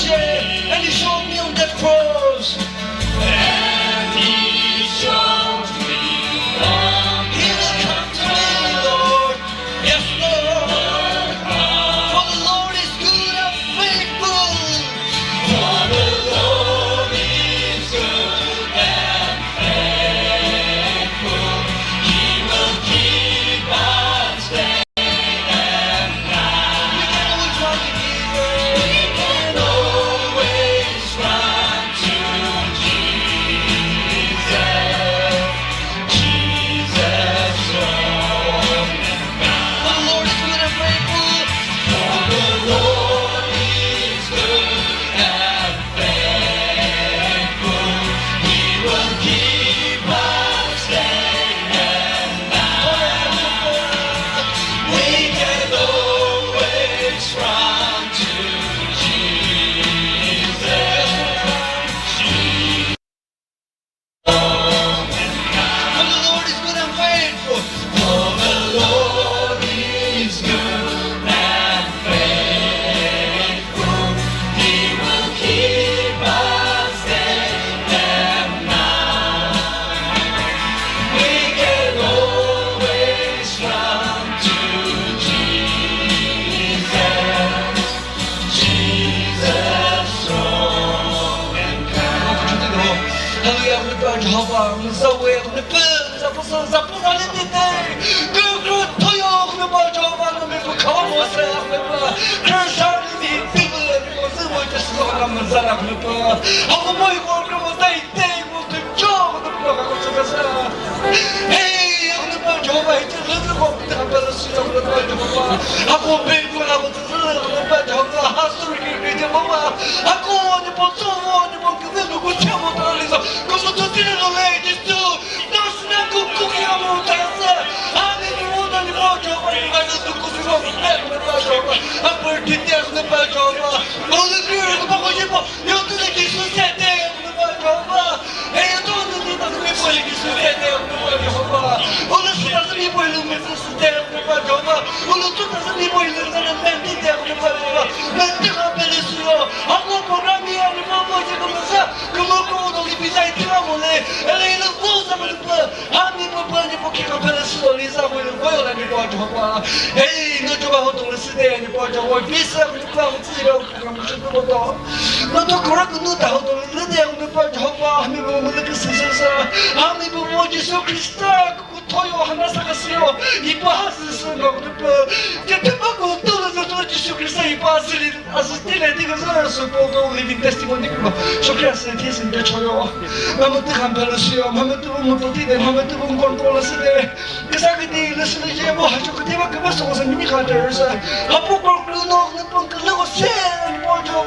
share, and He showed me on that cross. And He showed me He will come to me, Lord. Yes, Lord. For the Lord is good and faithful. for the Lord is good and faithful. He will keep us day and night. We can always run to We can always run to Jesus, Lord and God. For the Lord is good and faithful. For the Lord is good and faithful. He will keep us day and night. We can always run to Jesus, For the Lord is good and faithful. for the Lord is good and faithful. He will keep us day and night. We can always run to Jesus, strong and kind. 할렐루야, 우리 뼈 저봐, 무서워해, 우리 뼈 잡아서 살리는데 그 토요, 우리 뼈 저봐, 우리 뼈 가만히 그 사람이 삐을 모습을 just 하면 살아, 우리 뼈 하고 모이고 그러면 때 모두 저도 가고 싶어서 헤이, 우리 뼈 저봐, 이제 흐르고 한번 수저 우리 뼈 저봐 하고 밀고 하고 우리 뼈 저봐 하수를 이제 봐봐 하고 어디 보소 어디 뭐 그게 누구 채워 떨리서 그것도 뛰는 거 레이지스 너스나 국국이야 못했어 아니 못하니 뭐 저거 가서 듣고 싶어 한번 뒤에서 봐 저거 오늘 그거 보고 싶어 여기서 기술 세대 봐 저거 에이 또는 니가 그게 보이 기술 세대 봐 저거 오늘 수다스 보이는 무슨 세대 봐 저거 오늘 수다스 보이는 사람 멘티 때문에 봐 저거 멘티가 벨리스요 하고 program이 아니면 뭐 지금 무슨 그거 우리 비자이 들어보네 엘레이는 보자면 뭐 하미 뭐 빨리 복귀가 벨리스로 리사고 있는 거요 라니 봐 저거 에이 너 저거 호동을 쓰대 아니 봐 저거 비싸고 뭐 찌라고 그런 무슨 것도 너도 그렇고 너다 호동을 쓰대 아니 봐 저거 하미 뭐 물을 그 쓰셔서 하미 뭐 예수 그리스도 토요 하나 사갔어요 이뻐하셨어 너 대박고 떨어져 예수 그리스도 이뻐하시리 아스티네 네가 살았어 보고 리빙 테스티모니고 쇼크라스 테스인데 저요 마음도 간발했어요 마음도 못 버티네 마음도 못 건돌았으네 그 사람들이 레슨을 이제 뭐 하죠 그때만 그만 속아서 미니 가더서 아포콜 그노는 뻥클고 세 뭐죠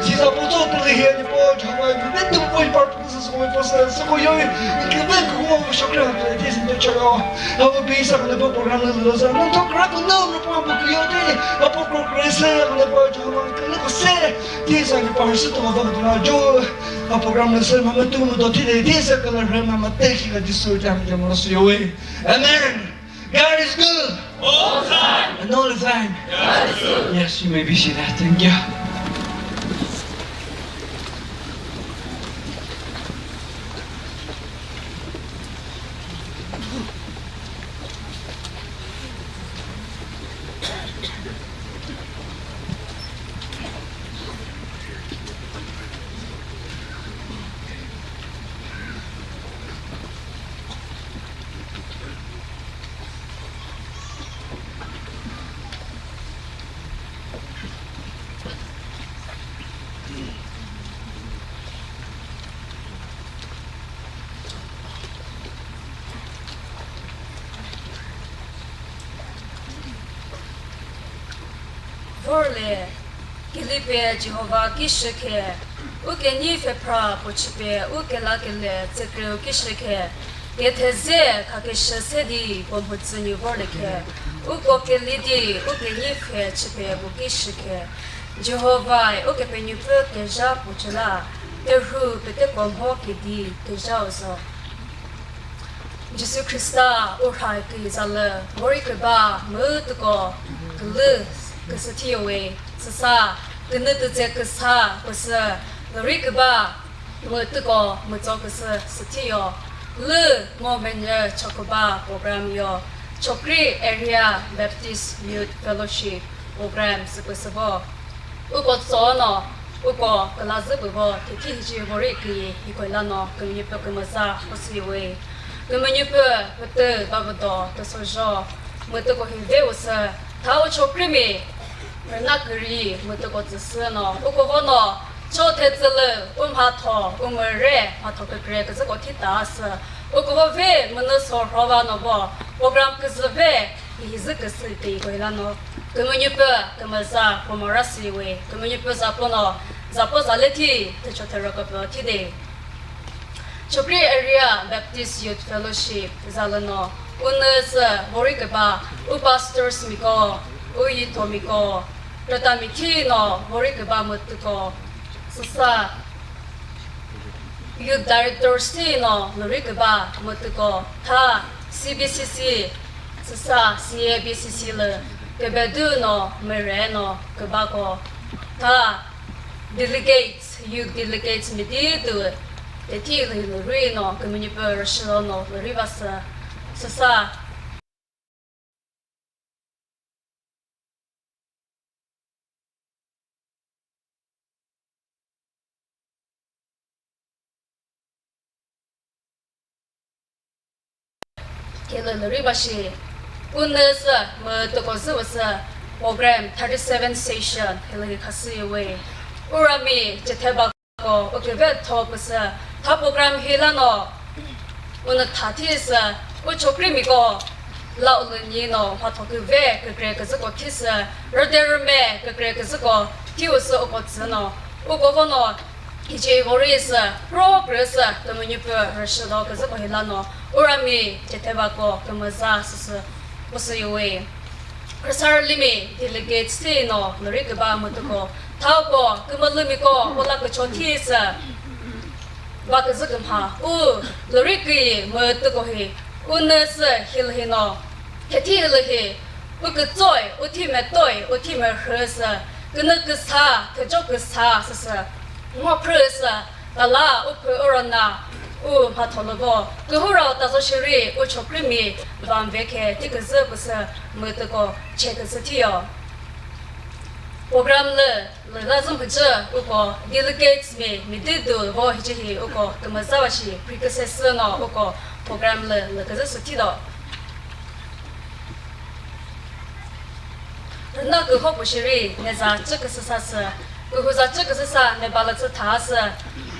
진짜 보조들이 해야 뭐 정말 근데 또 보이 파트너스 소위 벌써 쓰고 여기 그때 그거 쇼크라스 테스인데 저요 하고 비슷한 거 프로그램을 넣어서 또 그러고 너무 뭐 그요데 아포콜 그래서 뭐 정말 그거 세 대상이 벌써 또 얻어도 저 프로그램을 쓰면 또 뭐 뒤에 대해서 그걸 하면 때기가 디소장 좀 넣었어요 왜 아멘 God is good All time. and all the time God is good. yes you may be seated thank you Vorle, Gilipe Jehovah Kishake, Uke Nife Pra Pochipe, Uke Lakele, Tekre Kishake, Geteze, Kakish Sedi, Bombutsuni Vorleke, Uke Lidi, Uke Nife Chipe, Bukishake, Jehovah, Uke Penupe, Keja Puchela, Terhu, Petekom Hoki di, Kejauzo. Jésus Christa, Urhai Kizala, Morikaba, Mutuko, Glu, Kasatiowe, Sasa, 跟那的这个啥不是，那瑞个吧，我这个我做个是体哟，了我们呢这个吧 program 哟，Chokri Area Baptist Youth Fellowship program 是不是不？我个做呢，我个个老师不不，天天去我瑞个一块了呢，跟你不跟么啥不是因为，跟么你不得巴不到，都说说，我这个很对我是，他我 Chokri me。那个人，我这个只是呢，我个我呢，昨天子了，我们头，我们人，他头个人，可是我听大是，我个我喂，我那说话吧呢不，我讲可是喂，也是个是对回来呢，根本就不，根本啥，我们那是因为，根本就不啥不呢，啥不啥来听，他就他那个不听的。Chokri Area Baptist Youth Fellowship 咋了呢？我那是我一个吧，我 pastors 咪个，我一头咪个。Ratami kino mori ke ba mutuko sasa youth directors tino mori ke ba mutuko ta CBCC sasa CABCC le ke bedu no mereno ke ba ko ta delegates youth delegates medidu te ti le rino ke mini per shono rivasa sasa Kele ribashi, unnes me to kosu program 37 session hele kasi we. Urami jeteba ko okebe top sa ta program hela no. Un tatis u chokri mi ko la ulni no ha to ke ve ke kre ke ko tis roder me ke kre ke ko tius o ko tsno. U ko no 이제 머리에서 progress 때문에 벌써 그래서 거기라노 오라미 제대바고 그마자스 무슨 요에 그래서 리미 딜리게이트스노 너리가 뭐도 타고 그말미고 올라가 좋티스 바그즈 금하 우 너리기 뭐도 해 운스 힐히노 테티르히 우그 조이 우티메 또이 우티메 흐스 그너그사 그쪽그사 스스我 press 啦，我拍二那，我怕头了不？个后头到时候是我吃里面放别开，这个是不是没得个切个事体哦？program 了，那怎么着？我个 delegates me得到我这些我个怎么咋个是 precursor 呢？我个 program 了，那个是事体的。那个好不是嘞？那啥，这个是啥事？个或者这个是啥？那把了这他是，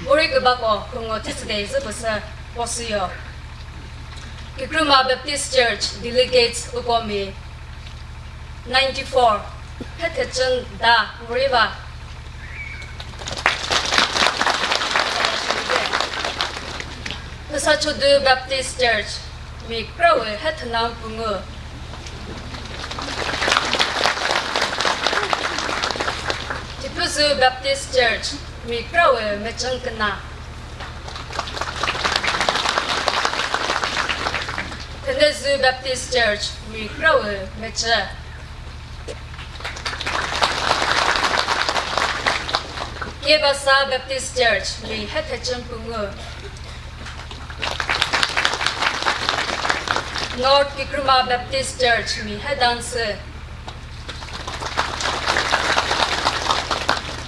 我一个把个跟我这次的是不是？我是有。个 Gruma Baptist Church delegates 我个me 94，他特征大，我一把。个啥就do Baptist Church me 可为他特难不我。Tipuzu Baptist Church, mi krawe me changkana. Tenezu Baptist Church, mi krawe me cha. Kebasa Baptist Church, mi hete champungu. North Kikruma Baptist Church, mi hedanse.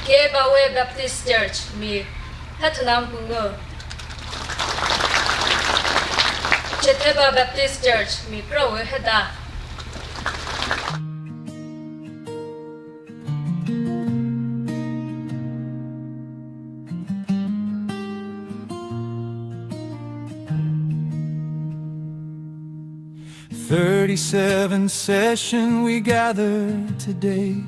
Kebawe Baptist Church, mi Hatnam Bungo. Cheteba Baptist Church, mi Prowe Heda. "37 session we gather today.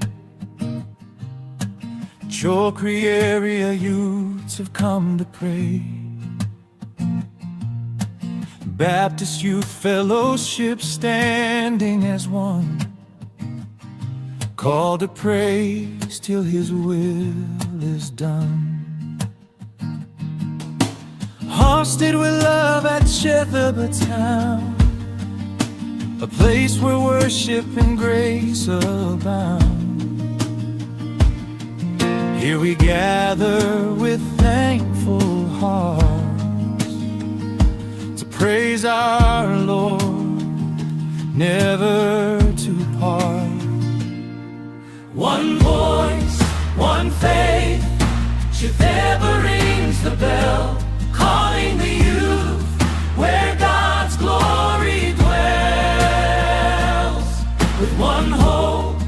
Chokri area youths have come to pray. Baptist Youth Fellowship standing as one, called to praise till His will is done. Hosted with love at Shethaba town, a place where worship and grace abound. Here we gather with thankful hearts to praise our Lord, never to part. One voice, one faith, ever rings the bell, calling the youth where God's glory dwells. With one hope,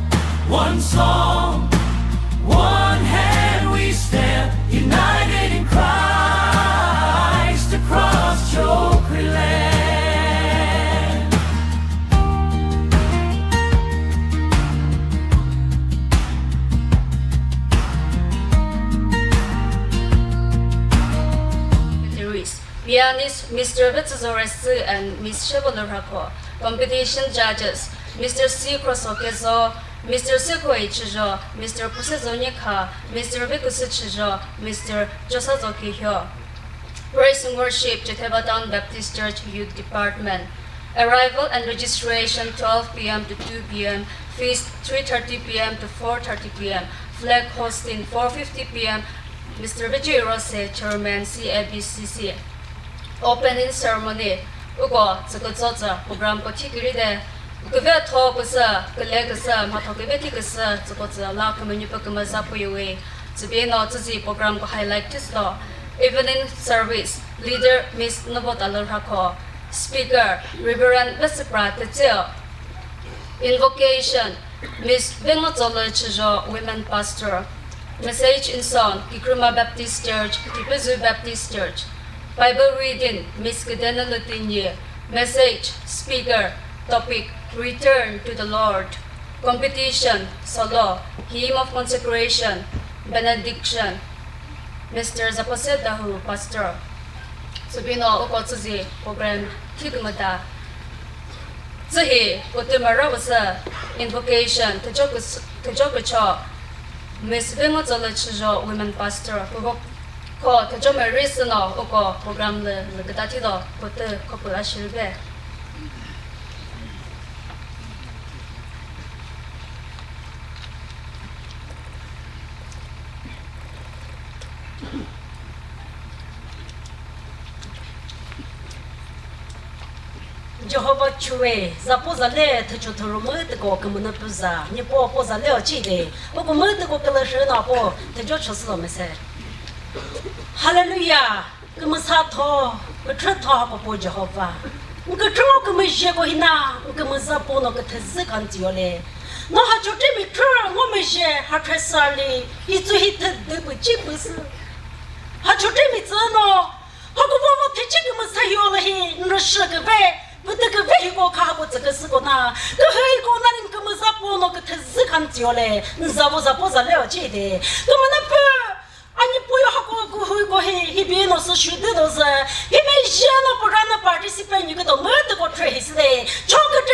one song, one hand we stand, united in Christ across Chokri land. Pianist Mr. Vitsazores and Ms. Shebolorako, competition judges Mr. C. Krosokezo, Mr. Sekoi Chijo, Mr. Pusezonika, Mr. Vikusu Chijo, Mr. Josazoki Hyo. Praise and worship Jethebatan Baptist Church Youth Department. Arrival and registration 12 p.m. to 2 p.m. Feast 3:30 p.m. to 4:30 p.m. Flag hosting 4:50 p.m. Mr. Vijay Rose, Chairman CABCC. Opening ceremony. Ugo, 这个作者 program 不提给的，个别头不是，个那个是，嘛头个别提个是，这个是老他们你不跟么啥不以为，这边呢自己 program 个 highlight 的是咯。Evening service leader Miss Novota Lorhako, speaker Reverend Vesipra Tejeo. Invocation Miss Bengozola Chijo, women pastor. Message in song Kikruma Baptist Church, Tipezu Baptist Church. Bible reading, Miss Kedena Lutinye. Message, speaker, topic, return to the Lord. Competition, solo, hymn of consecration, benediction. Mr. Zaposedahu, pastor. Sabino, uko tsuzi, program, tigumada. Zahi, utimara wasa, invocation, tajokucho. Miss Bengozola Chijo, women pastor. Ko to jome risno oko program le gdati do ko te ko pula shilbe. Jehovah chue zapoza le te chotoro mo te ko kumuna puza ni po poza le chi de o ko mo te ko kala shena po te jo choso me se. Hallelujah. Kumasato, Kutrato for Jehovah. Ukatro Kumishego Hina, Ukumasapo no Katazikantiole. No Hachotimi Tur, Womishe, Hatresali, it's to hit the Chipus. Hachotimi Zano, Hokovo teaching Masayola, no sugar bay, but the vehicle car with the Kasukona, the Hego Narin Kumasapo no Katazikantiole, Zavozapoza Leo Chide, Kumanapa. Ani puyo hako go he be no so should those he may share no programa participate you go murder go trace day choke to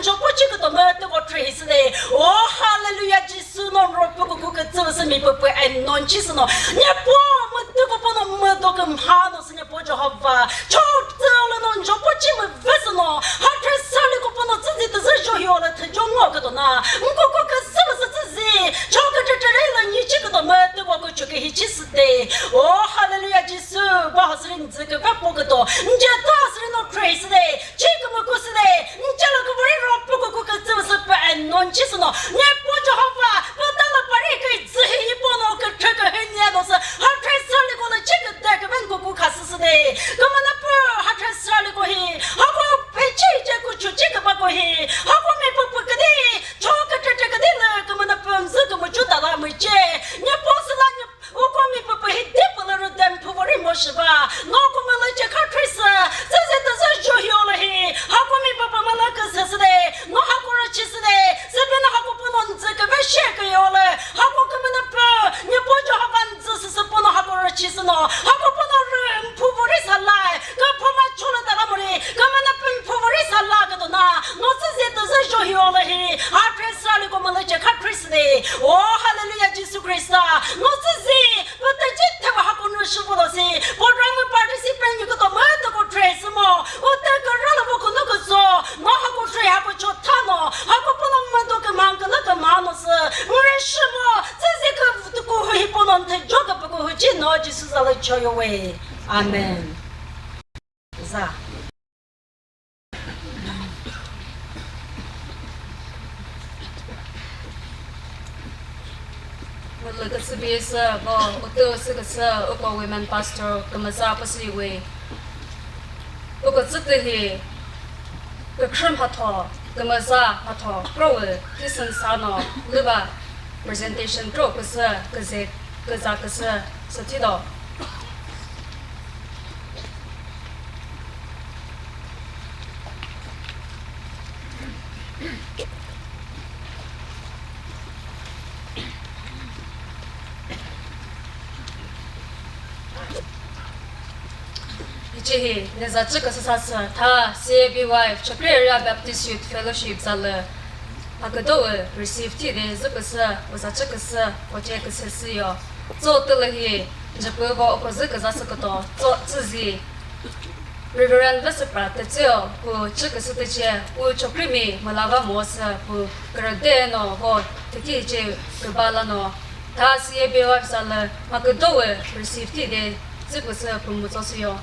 jopo chick to murder go trace day oh hallelujah Jesus no ropo go to me popo and non chisno nya po mutko pono mudokam hanos nya po Jehovah choke to non jopo chim vesno hatre sali ko pono tzi to zo yola to jongo go na mko ka tzi choke to ni chick to murder go choke day. Oh, hallelujah, Jesus. Bahasrin Zika Pogoto. Nja Tasrin no praise day. Chikumus day. Njalago Ropoka and non chisno. Nepo Jehovah. Patala Parika Zipono Kaka Henianos. Hatre Salico the chicken deck of Engoku Cassis day. Come on up, Hatre Salico he. How about Pechi Jacuchu Chickabaco he? How about me Pukadi? Choka Chakadilla. Come on up, Zukamuchuta Lamiche. Neposalan. Ukomi papa he dipler them povori moshba no kumalacha katrisa says it does joyola he hakomi papa malaka sasde no hakura chisde sabina hakopunon zaka vesheka yola hakokumina pa nyapojo havan zasapona hakura chisno hakopuno povori salai kapama chola daramori kamana povori salaga dona no says it does joyola he hatrisa kumalacha katrisde oh hallelujah Jesus Christ no says but the Jita Hakunu Shubosi, or Rama participant, you could command the trace more, or take a Ralabokunuka so, no Haku Tre Hakuchotano, Hakupuno Mandoka Manka Manos, Mureshimo, Zizika to go 진 너지 수살을 쳐요 왜 아멘 자 Look at the go, Otto Sigasa, Oko women pastor, Kamasapasi way. Oko Ziphi, the Krim Hato, Kamaza Hato, Growe, Kisan Sano, Liba, presentation Krokasa, Kazek, Kazakasa, Satido. Jihi, Nezachika Sasa, Ta, CAB wife, Chakria Baptist Youth Fellowship Zala. Akadoa received tea, Zukasa, was a Chakasa, or Jakasio. So Tilahi, Japugo, Opozika Zasakato, Zizi. Reverend Vesiprat, the Tio, who Chakasitiche, who Chokrimi, Malava Mosa, who Gradeno, who Tikiji, Kubalano. Ta, CAB wife Zala, Akadoa received tea, Zukasa, Pumutosio.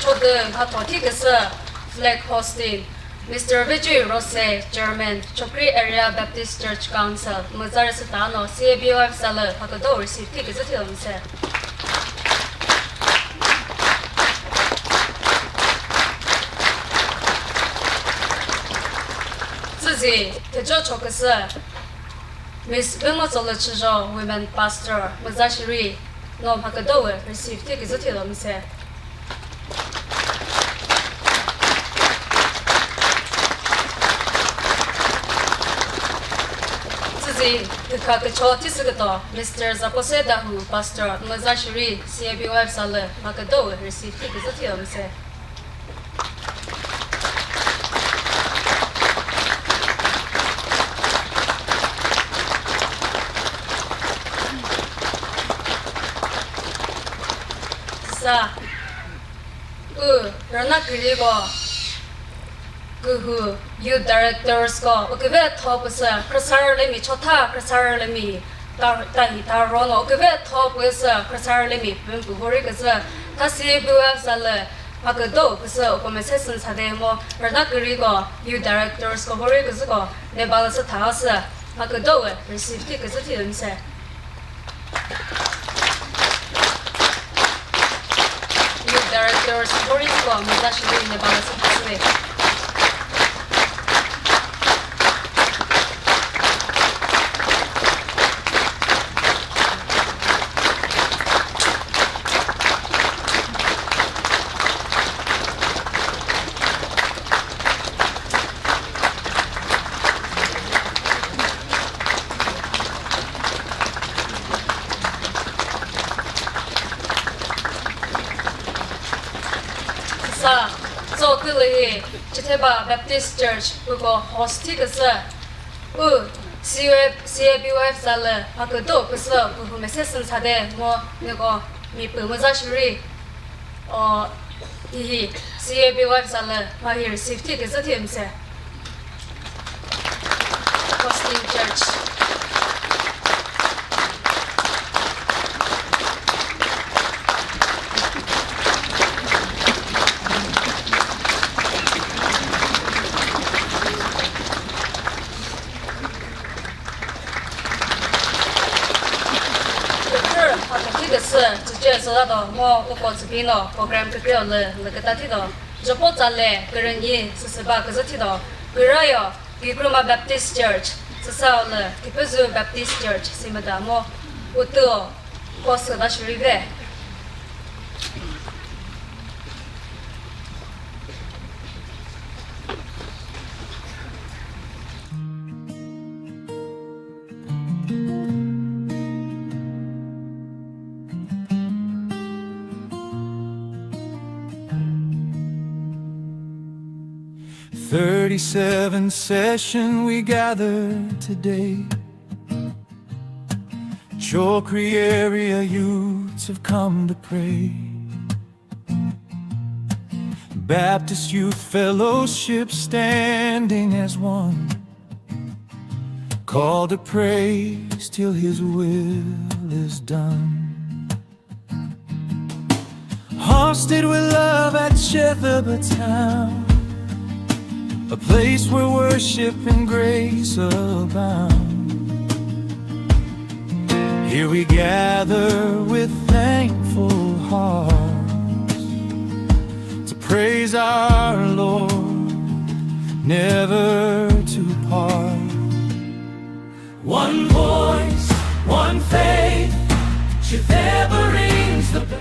Choden Hatotikasa flag hosting Mr. Vijay Rose, German, Chokri Area Baptist Church Council, Mazar Satano, CABOF Salah, Hakado received tickets at him. Zizi, Tejo Chokasa, Miss Bimozola Chijo, women pastor, Mazashiri, no Hakado received tickets at him. Kakacho Tisagato, Mr. Zaposeda, who Pastor Mazashiri, CAB wife Sale, Makado, received tickets at him. Sa, Rana Kirigo. Who you directors go, okay, top is a Crasar Lemi, Chota, Crasar Lemi, Tarono, okay, top with Crasar Lemi, Bumburigasa, Tassi Buazale, Pagado, so conversations had a more Ranakarigo, you directors go, Borigazo, Nebalas Tasa, Pagado, received tickets at him, say. You directors, Borigo, Mazashiri, Nebalas Tasa. So clearly, Chiteba Baptist Church, we go hosting us. CABF Sala, Pakado, Kusa, who Messens had more Nego, Mipumazashiri, or he, CABF Sala, why he received tickets at him, sir. Hosting Church. More Opozino, program to kill the Gatatido, Jopotale, Guringi, Sisaba Gazatido, Gurayo, Gigruma Baptist Church, Sasaula, Kipuzu Baptist Church, Simadamo, Utuo, Costa Rive. "37th session we gather today. Chokri area youths have come to pray. Baptist Youth Fellowship standing as one, called to praise till His will is done. Hosted with love at Chethabah Town, a place where worship and grace abound. Here we gather with thankful hearts to praise our Lord, never to part. One voice, one faith, Chethabah rings the bell.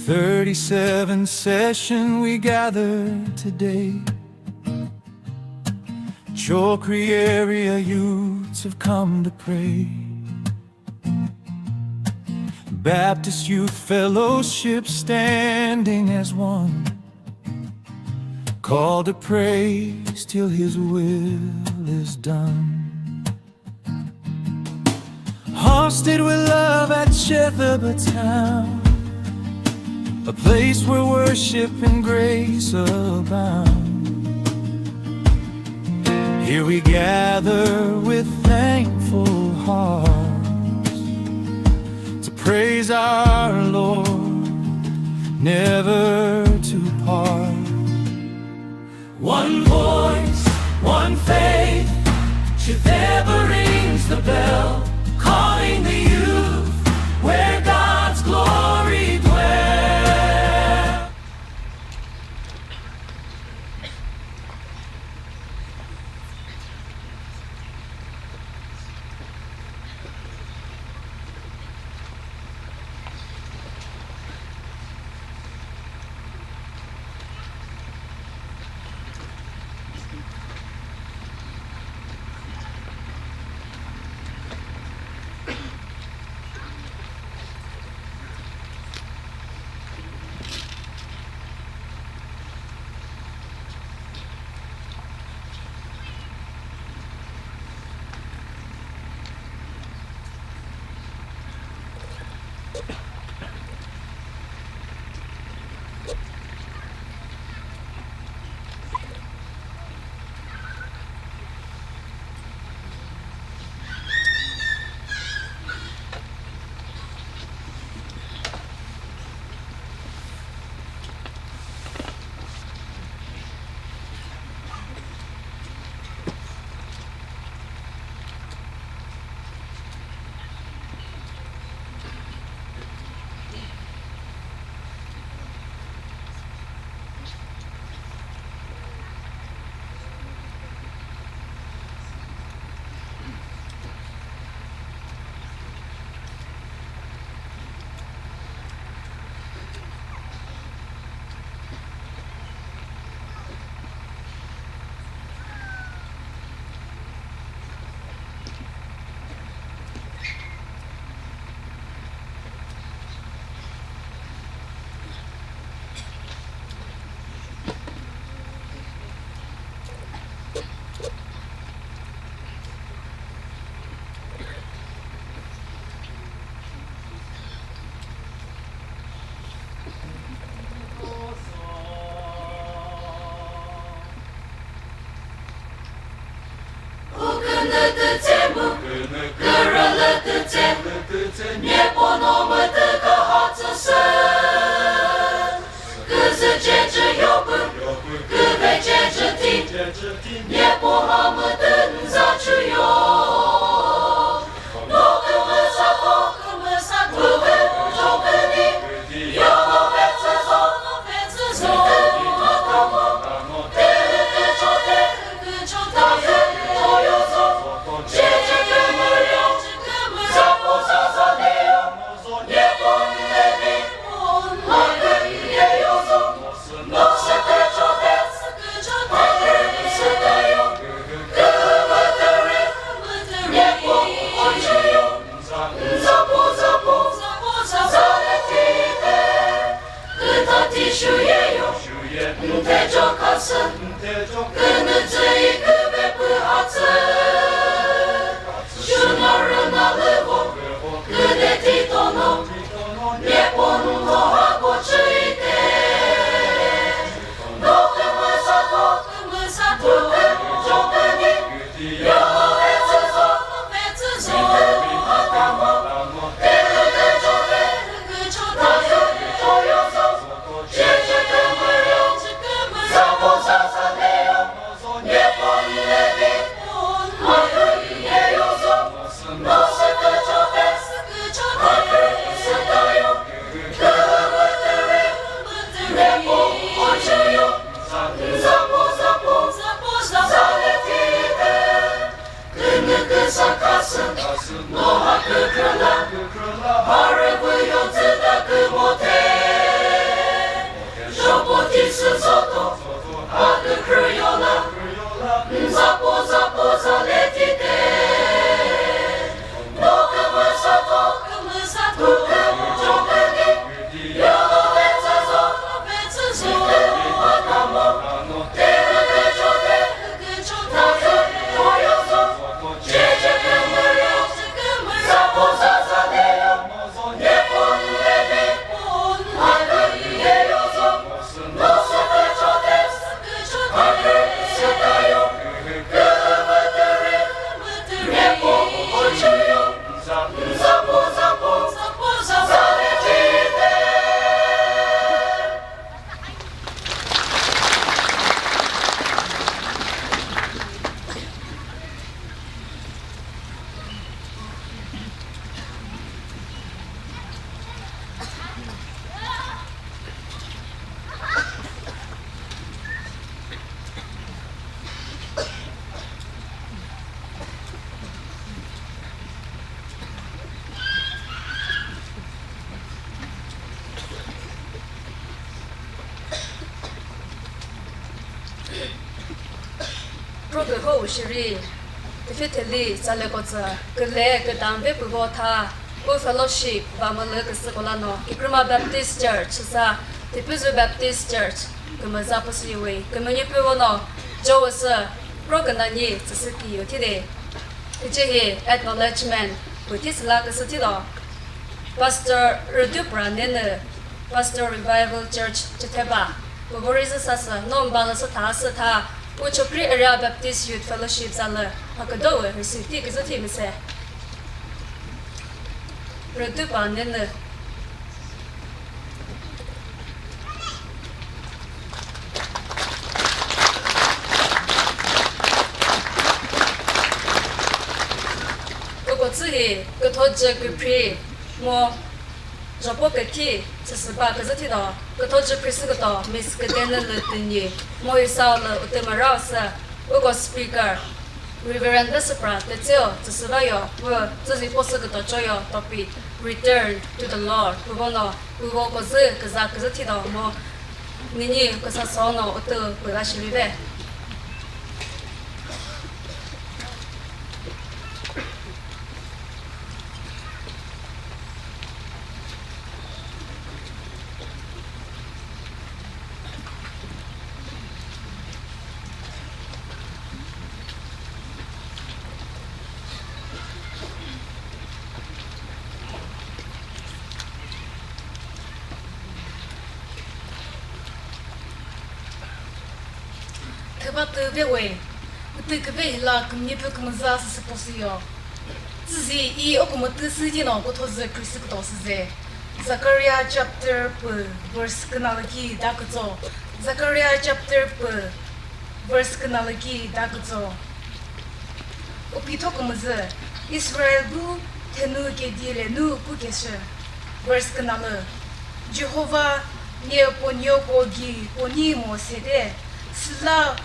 37th session we gather today. Chokri area youths have come to pray. Baptist Youth Fellowship standing as one, called to praise till His will is done. Hosted with love at Shethaba Town, a place where worship and grace abound. Here we gather with thankful hearts to praise our Lord, never to part. One voice, one faith, Shethaba rings the bell, calling the youth where God's glory dwells. 我是哩，特别特哩，在那个子，个来个单位不过他，我 fellowship 把我那个是过来喏，一个嘛 Baptist Church 是啥？特别是 Baptist Church，个么咋不是因为，个么你比我喏，就我是，我跟那你只是给有天的，这些 acknowledgement， 不提是那个是提到 Pastor Rudy Brandon 的 Pastor Revival Church 这台吧。我认识啥事？那我们班的是他，我就 Pre Area Baptist Youth Fellowship 在了，那个都会是第个是题目噻。Rudy Brandon 的。我自己个头这个 Pre 我。这不个题，这是把个是提到，个头只 pre 是个到，没是个点的了等于，我有少了，我对嘛绕是，我个 speaker，Reverend Supra， 的这这是话哟，我这是不是个到这哟，到比 return to the Lord， 不过呢，我个是个啥个是提到我，你个啥说呢，我都回来心里呗。特别为，对个别啦，个你不可能啥是不是哟？只是以我们的时间呢，我头是开始个到是在 Zechariah chapter 4 verse 个那个几大个做 Zechariah chapter 4 verse 个那个几大个做。我比头个么子 Israel 不天努给地嘞努不给是 verse 个那个 Jehovah 你不你过给不你莫些的是啦。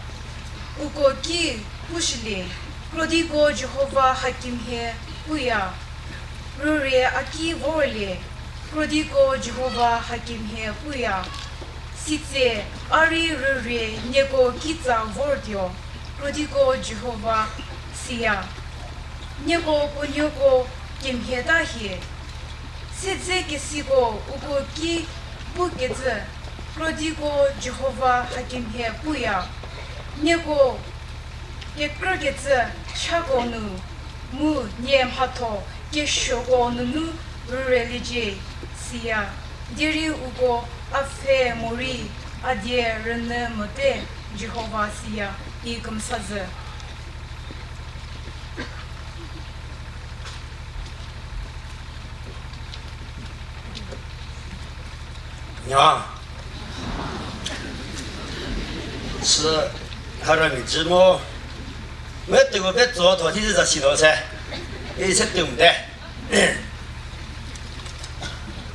उको की पुशले क्रोधी को यहोवा हकीम है पुया रुरे अकी वोले क्रोधी को यहोवा हकीम है पुया सिचे अरी रुरे नेको कीचा वोर्दियो क्रोधी को यहोवा सिया नेको पुन्यो किम है दाही सिचे किसी को उको की पुकेज क्रोधी को यहोवा हकीम है पुया नेको के क्रगेज छागोनु मु नेम हातो के शोगोनु रुरेलिजे सिया दिरि उगो अफे मोरी अदे रने मते जेहोवा सिया इगम सज 야, 是。他让你知么？没对我别做，他就是在洗头噻，一切对不对？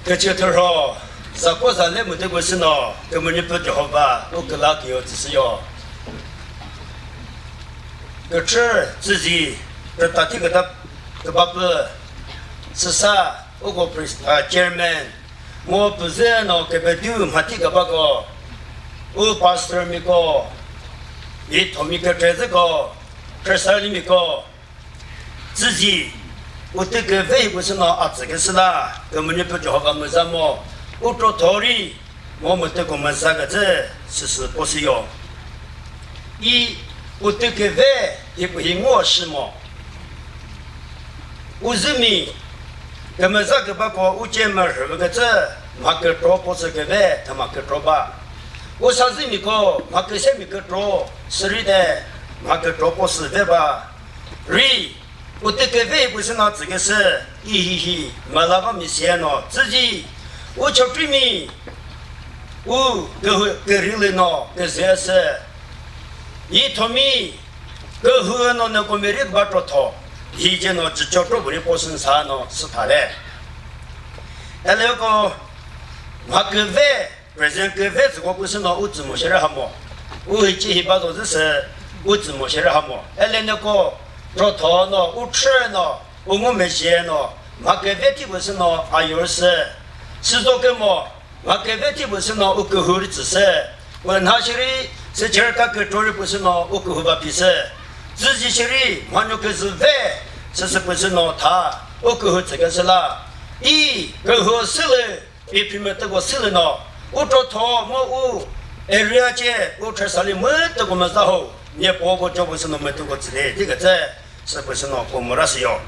这就头说，啥过啥来没对过事呢？根本就不就好吧？我跟那个只是要，个吃自己，这打听个他，个爸爸是啥？我个chairman， 我不是呢，个别丢嘛，这个报告，我 pastor 咪个。你同米个这个，这山里面个，自己，我这个为不是那啊，这个是啦，根本就不叫我们什么，我做道理，我们这个们三个字，是不是哟？我这个为也不是我是么？我认为，他们三个包括我姐妹什么个字，马个做不是个为，他马个做吧。我上次米个，马个些米个做，是里的，马个做不是对吧？我这个为不是那这个是，没那个米些喏，自己我就证明，我个人嘞喏，个些是，一头米，个和喏那个没人把着头，以前喏只叫做不的不生产喏是他嘞，那个马个为。present 个位置我不是那我怎么写的哈么？我会记一把都是我怎么写的哈么？哎，那个做头呢，我吃呢，我没写呢，马个位置不是呢，还有是做个么？马个位置不是呢，我个后的知识，我那些的是今儿个做的不是呢，我个后把比是，自己心里完全可是为，这是不是呢？他我过后这个是啦，过后死了，别偏没得过死了呢。我找他我人家我吃啥的没得过么时候，你包括这不是那么得过之类，这个在是不是呢？我没那是要。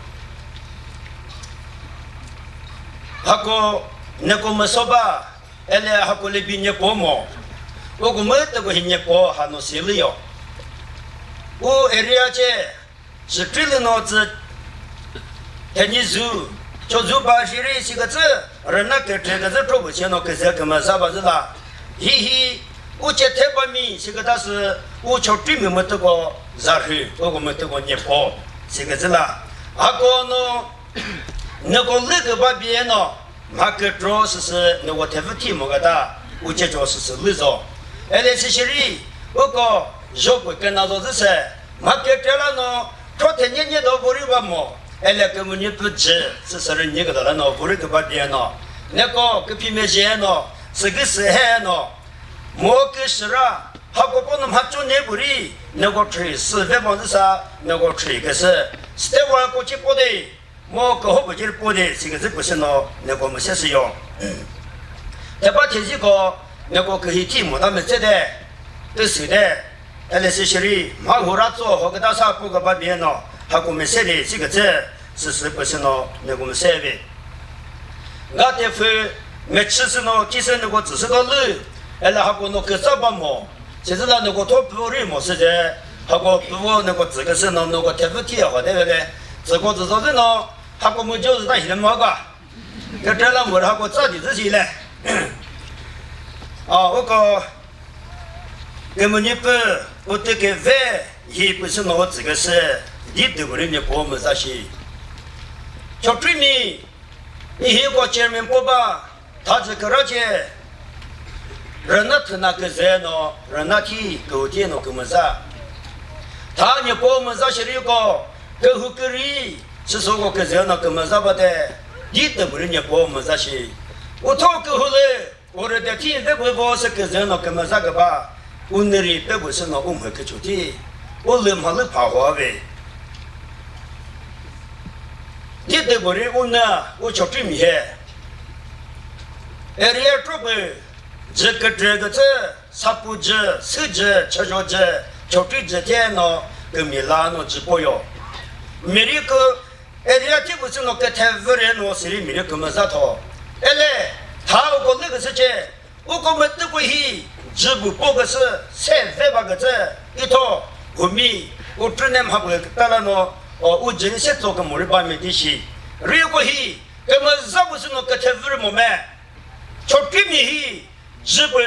还个那个么说吧，还个那边你包么？我没得过你包还能谁了要？我人家是追了脑子，看你走，叫走把谁的几个字，人那个这个字做不起，那个字根本啥不子啦？嘿嘿，我这台湾米这个但是我叫对面没得过热水，我没得过热包，这个字啦。还个呢，那个那个把别呢，那个主要是那个台湾题目个的，我这主要是那种，这些人我讲。如果跟那做是马给这了呢，昨天你都不会吧么？根本你不知，这是人你个的呢，不会个把别呢，那个皮面线呢，是个是海呢，莫个是啦，还个不能还做那不里，那个吹是别帮子啥，那个吹个是在外国去播的，莫个好不就是播的，这个是不是呢？那个我们先是用，再把天气个那个可以题目他们这的都是的。那些些里马虎拉做和个大厦不个把别呢，还给我们写的这个字是不是呢？那我们写的，我的分每次是呢，其实那个只是个路，还给那个啥把么？其实那个托不人么是的，还个不那个这个是呢那个贴不贴好对不对？这个至少是呢，还给我们就是那些么个，这这了么还给咋的这些嘞？啊，我讲。那么你不，我这个饭也不是我这个是，你对不对？你包么这些？叫对面，你一个见面不吧？他这个而且，人那他那个人呢，人那天狗天那个么子？他你包么这些那个，各户各人是说个个人那个么子不的？你对不对？你包么这些？我讨各户嘞，我这的天这个包是个人那个么子个吧？我那里别不是那我们去做的，我冷嘛冷怕花呗。你对不对？我呢，我叫对面。人家准备这个字，啥不知，手指吃着这，叫对这天呢，跟米拉呢直播哟。米那个，人家这不是那个台湾人呢，是米那个么啥套？嘞，他我那个事情，我根本都不会。只不过个是300个字一套，后面我只能还不当然呢，我真是做个某人把面的事，如果he，根本啥不是那个台湾人么？从对面he，只不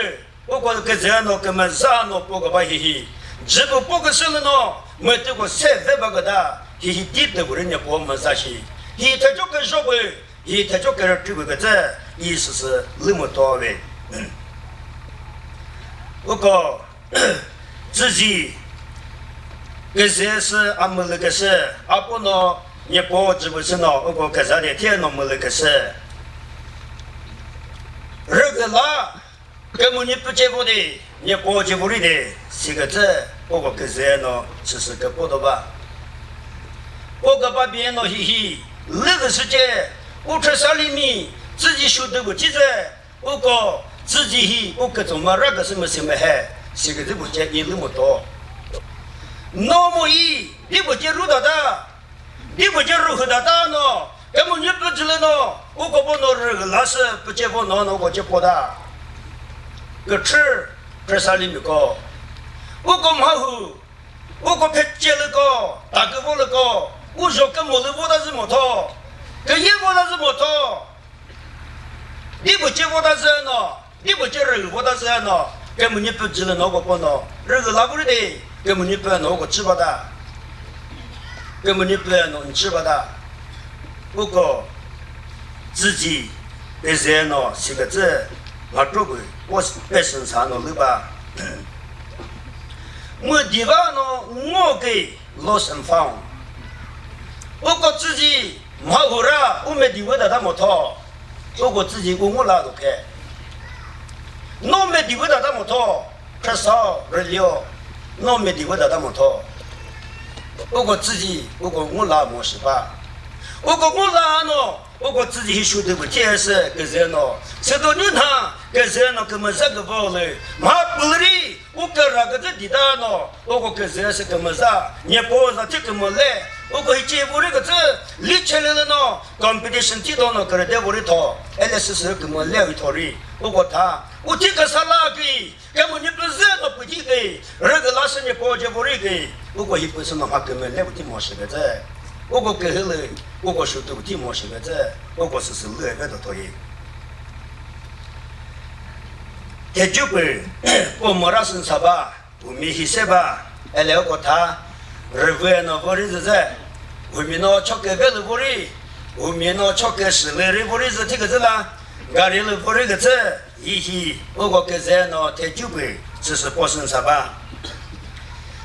我觉得个这样呢，根本啥呢不个把he，只不过个是了呢，没得过300个的，he 地的个人家不么啥事，he 他就跟说过，he 他就跟这个字，意思是那么多位。我讲自己个些是俺们那个是，阿不呢，你包是不是呢？我讲个啥的天呢？我们那个是，这个啦，根本你不结果的，你包结果的，这个字，我讲个些呢，是个不多吧？我个把别人呢，嘿嘿，那个时间，我吃山里面自己修的不记着，我讲。自己我各种嘛那个什么还，这个都不见你那么多。那么你不见入到的，你不见入到的呢？根本你不知道呢。我搞不弄这个那是不见不弄我就不的。个吃山里面搞，我搞马虎，我搞拍接了搞，大个我了搞，我说跟我的我那是么多，跟一我那是么多，你不见我那是呢？你不觉得我倒是呢？根本你不知道那个不孬，这个哪不的，根本你不要那个吃不的，根本你不要弄吃不的。不过自己的人呢，是个字，我做过，我本身上呢，对吧？我地方呢，我给老身房，我搞自己马虎了，我没地位的他没掏，我搞自己我拉都开。那没地位的他们掏，吃少日料，那没地位的他们掏。我自己我拉没事吧，我拉呢。我自己学的不解释，个人呢，这都你看，个人呢，根本这个不来，马不里，我个那个这地带呢，我个人是根本啥，你包上这个么来，我一接不这个字，立起来了呢，competition 提到呢，个人在我里头，那是根本来一套里，我这个啥拉给，根本你不是那不提给，那个老师你包着我里给，我一不是那么根本来不提么事个字。我给了，我说都提莫是个这，我是乐个的多耶。这就被我莫拉身上吧，我没去些吧，哎，了个他，日本那不是这，我们那吃个个的不是，我们那吃个是来的不是这个这啦，家里的不是个这，我给这那这就被只是不身上吧，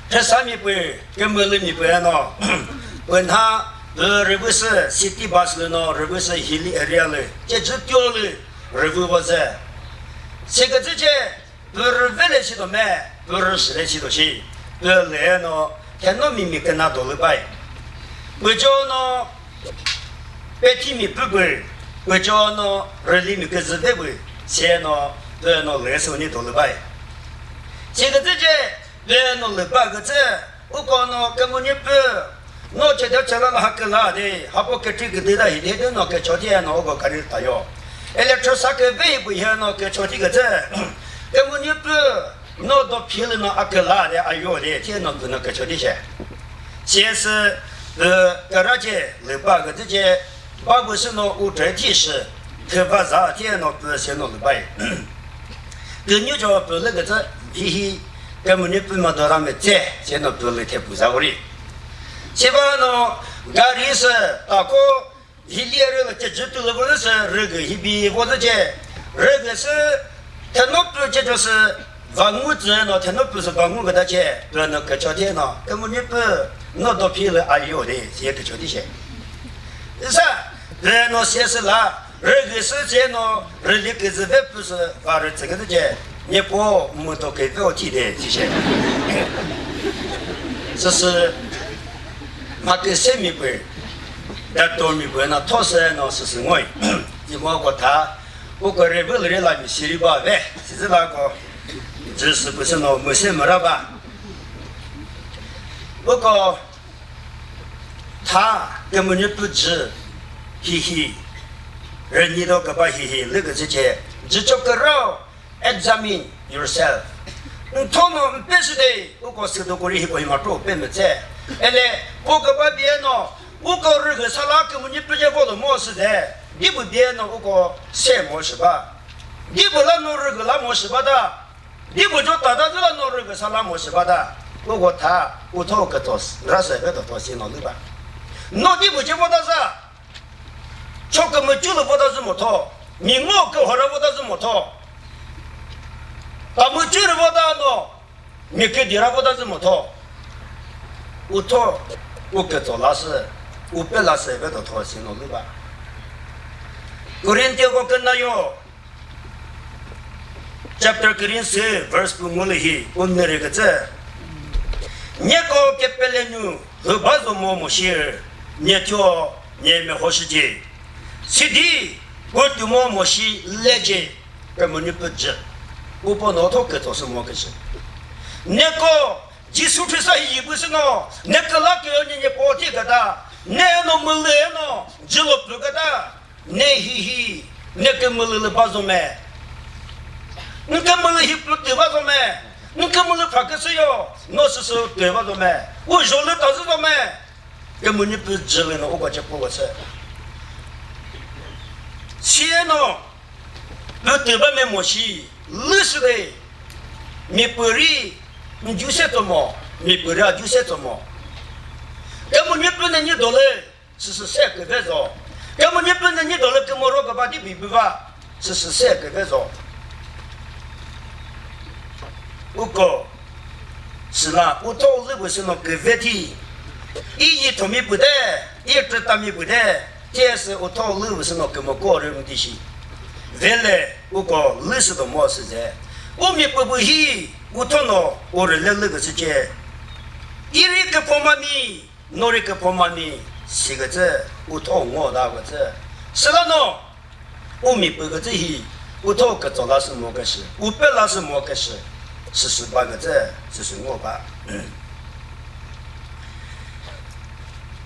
这上面被根本里面不呢。问他，日本是 city bus 了呢，日本是 hilly area 了，这只掉了，日本不是，这个之前不是为了去的买，不是实来去的去，不来呢，天那明明跟他多了呗，我叫呢，白天没不贵，我叫呢，日里面个是不贵，钱呢，来呢来手你多了呗，这个之前来呢来八个字，我讲呢根本你不。我这条车了还跟拉的，还不给这个对的，一天都那个朝天那个开始打药，哎，那车啥个尾不一样那个朝这个这，根本你不那到皮了那阿个拉的阿药的，天那个那个朝这些，先是格拉姐来八个这些，八个是那五折提示，可把啥天那个先弄了呗，跟你说不那个这，嘿嘿，根本你不嘛到他们这，先那不来贴不啥个哩。现在呢，家里是大哥一列人了，这都是不是这个一笔或者这个是，他那不这就是房屋子呢，他那不是房屋给他钱，不那个交钱呢，根本你不那到皮了还有的，也个交的钱。是，人呢先是啦，个是这呢，人的个是不是把人这个的钱，你不没到给标题的这些，这是。马个生命贵，那多米贵那托生那是我，你莫个他，我个人不是人拉米西里巴呗，是那个，只是不是那没什么了吧？我个他根本就不知，嘿嘿，人你都个把嘿嘿那个之前，只做个肉 ，examine yourself。他们不是的，我个是都过来过一马做，别没在。哎嘞，我个把别呢，我个这个啥拉根本你不接我的模式的，你不别呢，我个什模式吧？你不拉弄这个拉模式吧的，你不就打这拉弄这个啥拉模式吧的？我个他，我头个多事，那是别的多些弄的吧？那你不接我的啥？就根本就了我的这么多，你我个好了我的这么多，他们就了我的呢，你给地了我的这么多。我托，我给做老师，我别老师别都托行了，对吧？个人第我跟那有 ，chapter 个人是 verse 不没了去，我那个字，你个给别人牛，和把做么些，你叫你没好时间，是的，我就么些来着，根本你不知，我把那头给做什么个事，你个。技术出啥也不是呢，那个拉给人家包的个的，那no没来呢，只了不个的，那嘿嘿，那个没来把什么？那个没来也不对吧什么？那个没来怕个谁哟？那是说对吧什么？我说了倒是什么？根本你不知了呢，我就不我吃。钱呢，不对吧没没西，历史的，没不理。你就写怎么，你不了就写怎么。根本你不能你到了，只是写个别说。根本你不能你到了跟我说个把你比不吧，只是写个别说。我讲是啦，我到日本是那个问题，一同米不得，一直大米不得，这是我到日本是那个么个人的事。原来我讲历史的模式在，我们不会。我头脑，我人类那个世界，一个婆妈咪，诺一个婆妈咪，四个字，我同我那个字，是了喏，我明白个这些，我同个做老师么个事，我本老师么个事，是18个字，这是我吧，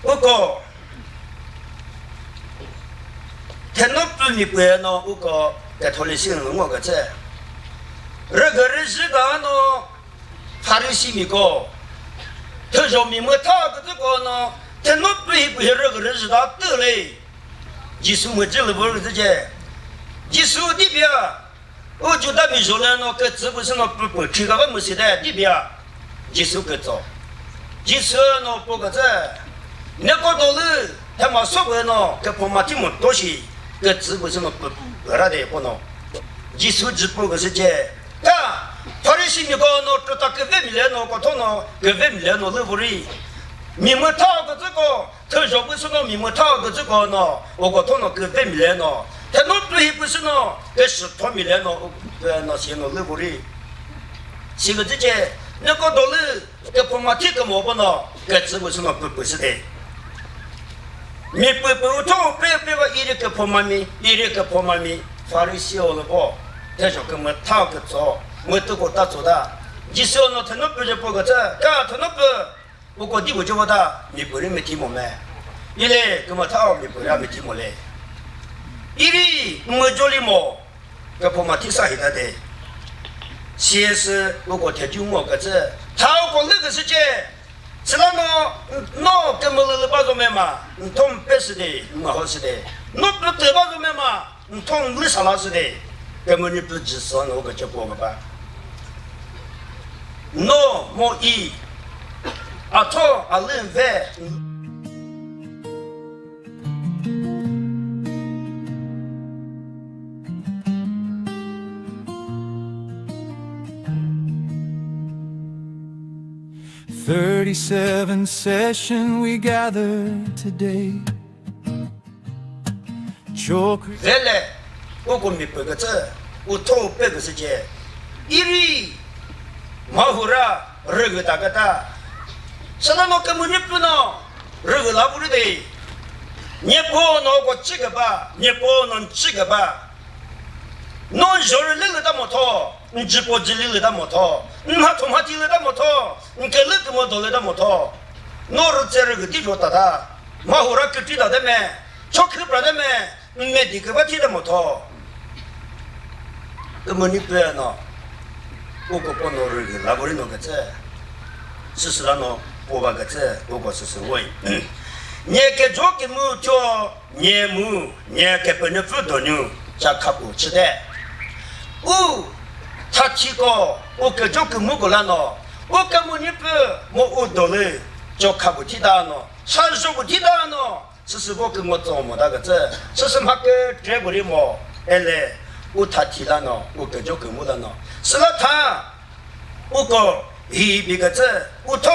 不过。天那不明白呢，我个在头里形容我个这，那个人是个呢，他的心里个，他说明白他个这个呢，天那不明白那个人是他得嘞，耶稣没这了不是这些，耶稣这边，我就他们说了呢，个这不是呢不这个没时代这边，耶稣个做，耶稣呢不个这，那个道理他妈说过呢，个婆妈这么多些。个直播什么不那的不能，一手直播个是这，啊，他的心里个喏，这他个外面来喏，个他喏，个外面来喏，那不哩，明白他个这个，他说不是喏，明白他个这个喏，我个他喏个外面来喏，他喏对不是喏，个是他面来喏，那些喏那不哩，是个这些，那个道理，个婆妈听个么不喏，个直播什么不是的。你不做，别个一个婆妈咪，一个婆妈咪，法律小了不？他说跟我讨个做，我都给他做的。你说呢？他那不是不个这，干他那不，我过地我就问他，你不认没听我没？一来跟我讨，你不认没听我嘞？一来我做的么？个婆妈听啥一的的？先是我过天就我个这，讨过那个时间。是那喏跟我了把做咩嘛？同白是的，我好是的。喏不得把做咩嘛？同为啥老是的？根本你不知道我个结果个吧？喏莫一，啊同啊人外。37th session we gather today. 原来我个明白个这，我头白个时间，一里马虎啦，这个大个大，是那么根本你不能，这个老不的，你不能个这个吧，你不能这个吧，侬有人来了那么多。你直播这里来的摩托，你妈同妈地来的摩托，你给那个摩托来的摩托，我是在这个地方打的，马虎让给知道的没？巧克力不的没？你没地给我提的摩托，根本你不要呢，我个不弄这个，那不是弄个这，事实上呢，我把个这，我个是我，你给做个木叫年木，你给本人辅导牛，加卡布吃的，他提高，我跟着跟某个人喏，我根本你不我误导了，就看不起他喏，啥时候不提他喏？这是我跟我做么那个这，这是他跟这个的么？哎嘞，我他提他喏，我跟着跟我的喏，是了他，我个一别个这，我头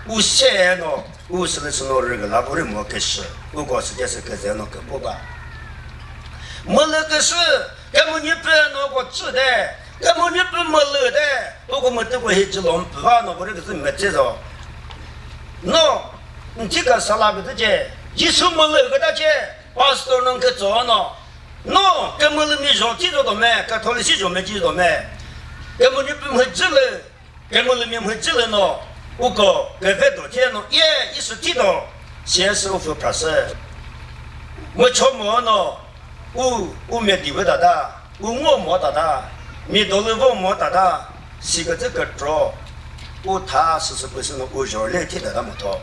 我写喏，我是的是那这个那不是么个事，我个实际是个这样个不吧？没那个事，根本你不那个知的。根本你不没了的，如果没得过一只龙不怕那我这个是没接着。喏，你这个啥那个的姐，一手没了个大姐，80多人去做呢。喏，根本你没上记着到没，跟头里洗着没记着没，根本你不没记了，根本你没记了呢。我讲跟饭多天呢，一时提到，先是我发誓，我敲门呢，我没地位大大，我没大大。你到了我没打他，是个这个招，我他是不是我绕来听的那么多？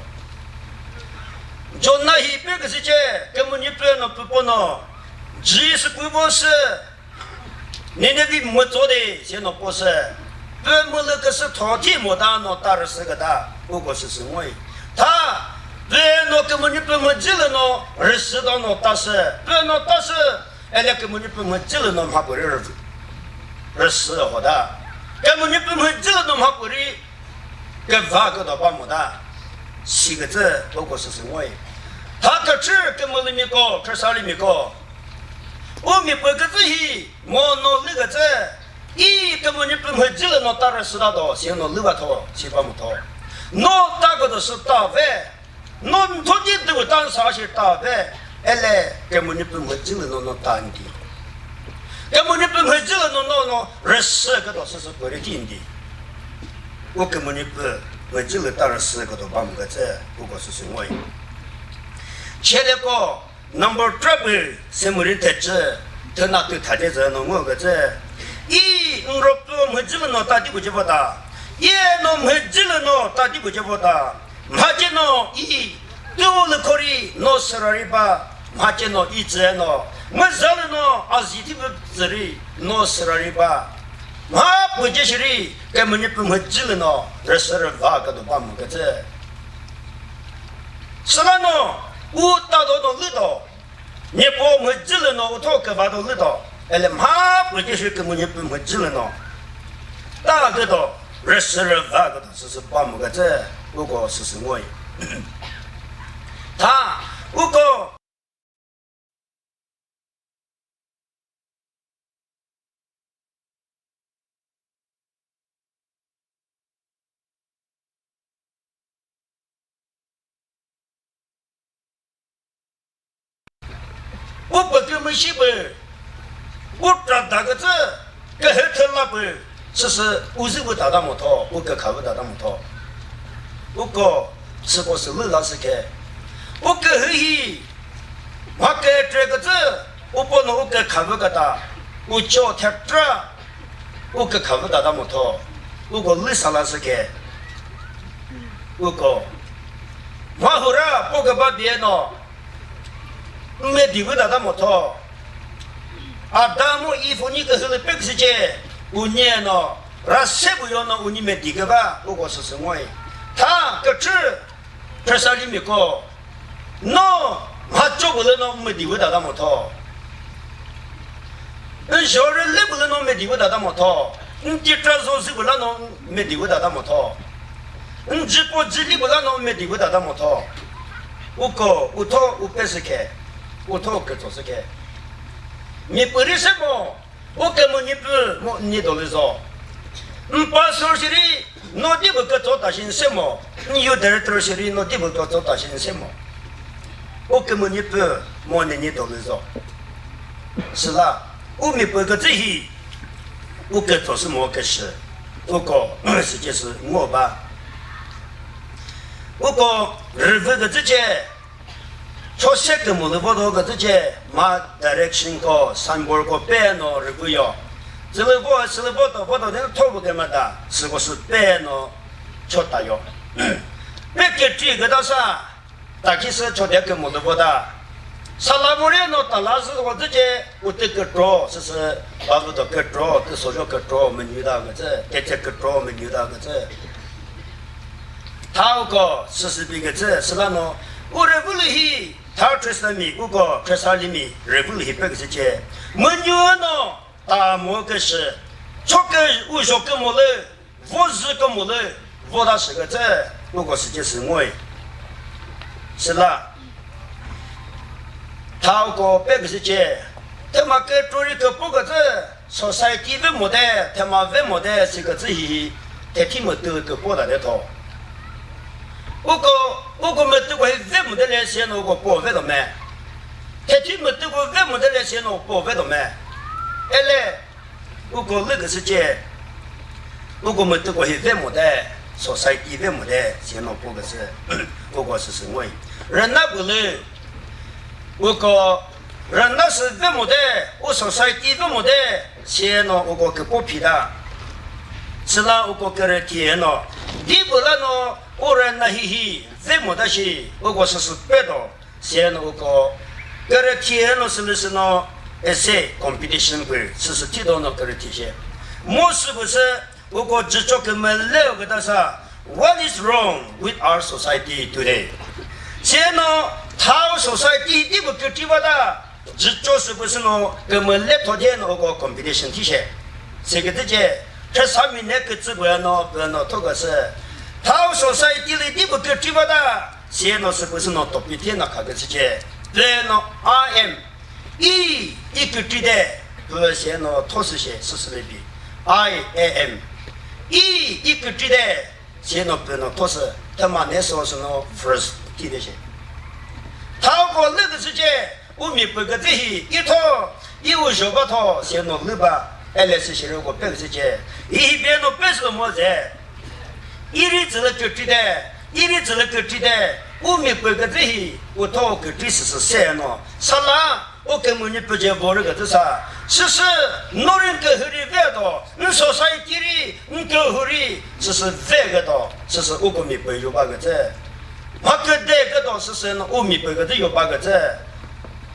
就那一边个时间，根本你不要不能，只是规模是，你那边没做的，现在不是，不没那个是淘汰没打，那打了是个打，我个是什么？他不那根本你不没记了呢，20到那打是，不那打是，哎那根本你不没记了呢，他不认。20好的，根本你不会这个弄好过的，跟发个到把么的，4个字包括是什么？他个字根本里面高，这啥里面高？我们8个字里，我弄那个字，根本你不会这个弄打20大刀，先弄6个头，先把么头。侬大个都是大饭，侬托地都当啥些大饭，来根本你不会进了侬当的，根本你不会进了侬20个都是过来定的，我根本你不会进了当20个都把个这，不过是什么？前那个 number trouble 什么人特质，他那对他的这侬我个这，一我不会进了侬到底不就不大。也侬没进了侬，到底不就不大？马进侬一丢了可以侬十二里吧，马进侬一直侬，没上了侬20天不这里侬十二里吧，马不就是里根本你不没进了侬，22个都把么个这，是了侬，我到到侬里头，你不没进了侬，我头个把到里头，马不就是根本你不没进了侬，大个都。22个都是把么个这，不过是什么？他不过我不给没西本，我找那个字，给黑头那本。这是55打到木头，我给考不打到木头，我个是个是老师开，我给黑，我给这个字，我不能我给考不个打，我教他这，我给考不打到木头，我个老师开，我个，我后来不给把别呢，没地位打到木头，啊，大木衣服你给后来别个时间。5年呢，让谁不要呢？你们第个吧，不过是什么？他个这啥里面个，喏，他做不了喏，没地位打到木头。小人来不了喏，没地位打到木头。第这种是不了喏，没地位打到木头。直播直立不了喏，没地位打到木头。我白是开，我头个做是开。你不的什么？我根本你都来说，把手里脑袋不给做大心什么？你有点东西里脑袋不给做大心什么？我根本你都来说，是啦，我没不个这些，我给做什么个事？我讲实际是我吧，我讲日本个之间。朝鲜个么子报道个这些马 direction 个三波个班喏，日不要，这个报道那头不干嘛的，是个是班喏，超大哟。别个这个到啥，大概是朝天个么子报道，萨拉布列喏，打拉是我这些我这个招，是巴不得个招，这所说个招没遇到个这个招没遇到个这，他个是别个这是那喏，我这不里。他这是美国个，这是里面日本里边个事情，没有呢，大么个是，这个我说个么嘞，我是个么嘞，我倒是个这，不过实际是我，是啦，他个别个事情，他妈个做一个不个这，说晒地为么的，他妈为么的是个这些，他听没得个报道的头。我没得过为么的来写那个保卫的咩？他听没得过为么的来写那个保卫的咩？来，那个时间，没得过为么的，说晒地为么的写那个是，是什么？人那不来，人那是为么的？我说晒地为么的写那个不皮的，是那个人填了，地不了呢？我人那嘿，为么的是是白的，写那个人填了是呢？essay competition 会是提到那个人题些，我是不是只做个么来个的啥 ？What is wrong with our society today？ 写呢，他 society 地不给地方的，只做是不是呢？个么来昨天那个 competition 题些，这个这上面那个指标呢，这个是。他说在地里地不给地方的，写呢是不是呢？多比天那看个事情，对呢 ，I am 一个字的，和写呢，同时写40来笔 ，I am 一个字的，先那不能都是他妈那时候是那 first 地的些。他过那个时间，我们不个这些一套150小把套先弄6把，来是些如果别个时间，一边弄别是么子，一里子了就知道，一里子了就知道，我们不个这些，我套个这是3喏，啥啦？我根本就不接包这个这啥，其实老人跟后的外道，你说啥一点的，你跟后的，这是外个道，这是我们不有8个字，马个带个道是谁呢？我们不个字有8个字，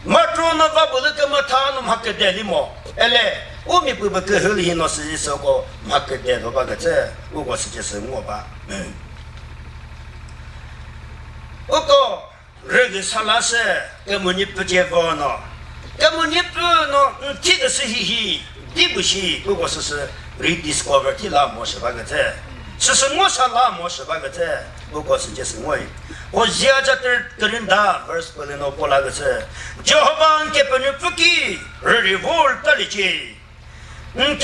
马中那把不是跟么他那马个带的么？哎嘞，我们不跟后的那实际说过马个带多8个字，我实际是我吧，我个这个啥啦是根本你不接包呢？根本你不能，这个是对不起，不过是 rediscover 的那么18个字，其实我上那么18个字，不过是就是我现在的人打 verse 不能弄过那个字，就好把你不能不给，而你我的理解，你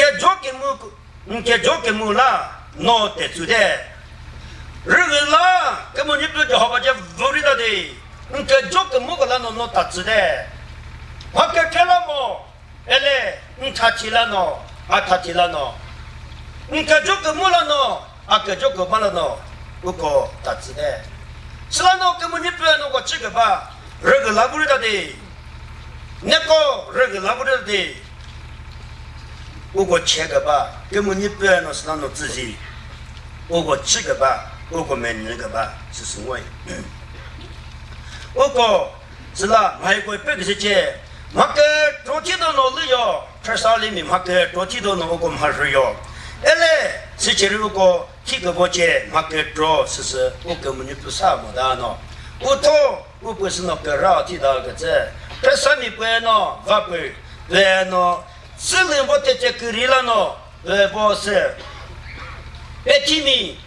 做给木啦，弄得出的，这个啦，根本你不就好把这无理的，你做给木个啦弄打字的。我给这了么？哎嘞，你他起了喏，他起了喏，你给这个么了喏，给这个么了喏，我个他知道，是了喏，根本你不要那个这个吧，这个拉不了的，那个这个拉不了的，我个切个吧，根本你不要那是那种自己，我个这个吧，我个没那个吧，是什么？我个是啦，还有个别个是这。马个昨天都弄了哟，这啥里面马个昨天都弄过马是哟，哎嘞，是今日个这个我接马个做是我根本就不啥么的喏，我不是那个绕地那个字，这上面不喏，发不喏，只能我在这个里了喏，不是，别提米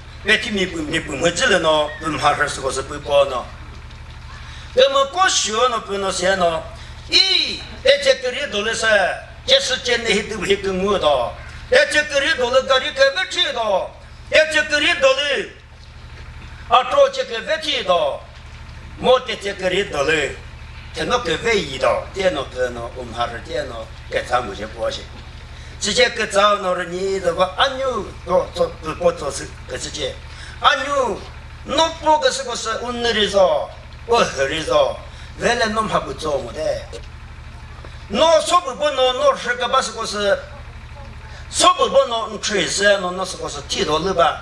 不没治了喏，不马是个是不包喏，那么过学喏不能写喏。这个人多了噻，这是真的都会跟我的。这个人多了，个人开不起的。这个人多了，找这个问题的，没得这个人多了，他那个唯一的，电脑我们还是电脑给咱们些关系。直接给找那个你这个按钮做是个直接，按钮弄不个是个是温热的说，我喝的说。原来弄还不做么的，弄说不弄是个把是个是，说不弄吹死弄是个是剃头了吧？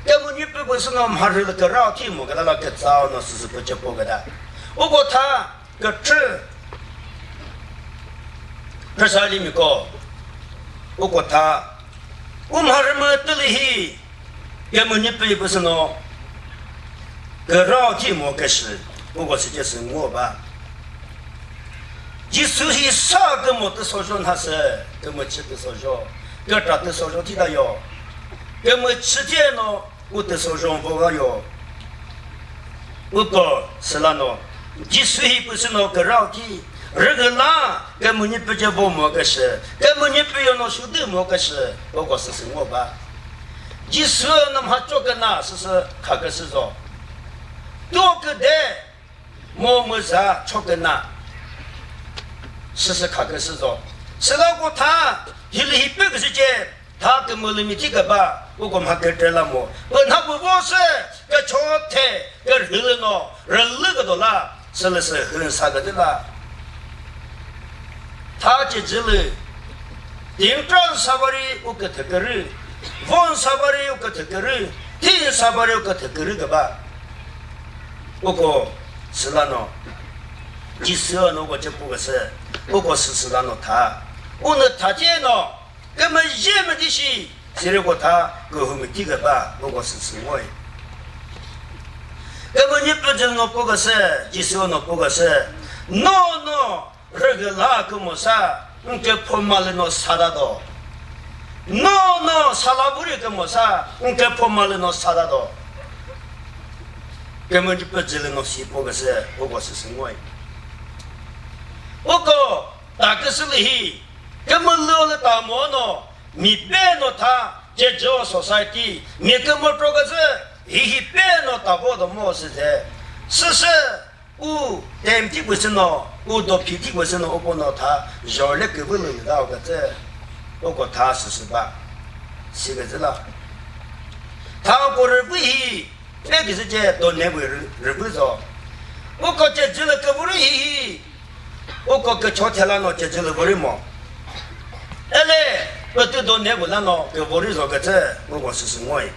根本你不是弄还是那个绕题目给他那个找那是不接不给他，不过他个这啥里面个，不过他我们还是没得力，根本你不是弄个绕题目个是。不过是就是我吧，你所以啥个么的说说他是，跟我吃的说说，要找的说说听到哟，跟我吃的呢，我的说说不好哟，不过是那喏，你所以不是那个绕题，这个那根本你不叫不么个事，根本你不要那说的么个事，不过是我吧，你说那么做个那是看个是说，多个的。么啥出个那，是看个是说，是那个他一100个时间，他跟我里面这个吧，我们还跟着了么？他不是个朝台个热闹，人那个多啦，是很啥个的啦。他就这里，顶上啥巴的我个这个人，往啥巴的我个这个人，天啥巴的我个这个人个吧，我个。是那喏，你说那我就不个是，不过是那喏他，我那他这喏，根本也没的事，只有他过后面这个吧，不过是我，根本你不知我不个是，你说那不个是，这个哪个么啥，你给破马了那啥的多，啥拉不里个么啥，你给破马了那啥的多。根本就不知道那些不过是我，不过大个是里，根本老了大毛呢，你别弄他，这这 society 每个么这个是一边呢打过的么是的，是我点的不是呢，我到皮的不是呢，我不能他绕了个不能到个这，我讲他48，7个字了，他过日不一，那个是这到那位日不着，我讲这这了个不一，我讲个朝天了呢，这了不是么？哎嘞。我对到那个人咯，给我的说个这，我讲是我的，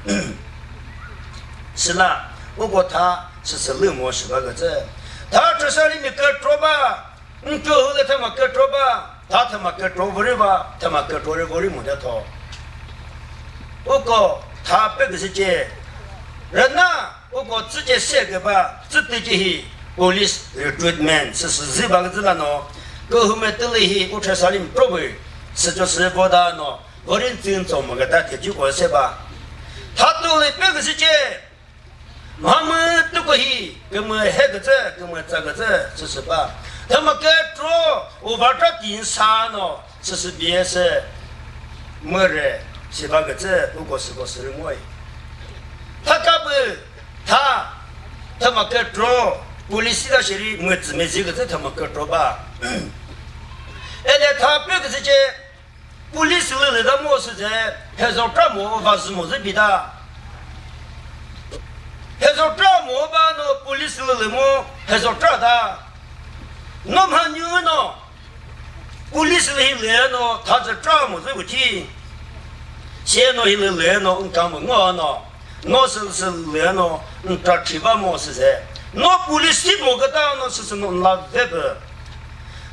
是啦，我讲他是冷漠是吧个这，他这上里面搁着吧，最后来他妈搁着吧，他妈搁着我的吧，他妈搁着我的没得头，我讲他别个是这，人呐，我讲直接写个吧，只对这些 police recruitment 是这八个字了喏，搁后面得了些，我这上里面准备。是就是不大呢，我认真做么个大体就过些吧。他都来别个世界，他们都可以，给我们那个这，给我们这个这，就是吧。他们该做，我把这顶上呢，就是别是么人，是吧个这，不过是个是我。他根本他们该做，police的些里没这么这个这他们该做吧。哎，他别个世界。police 来到么是在，还说这么发是么子比他，还说这么吧呢 police 来么，还说这他，那么牛呢 police 来呢，他是这么子问题，现在来呢，干么我呢，我是来呢，这吃吧么是在，那 police 么个当呢是什么那这个。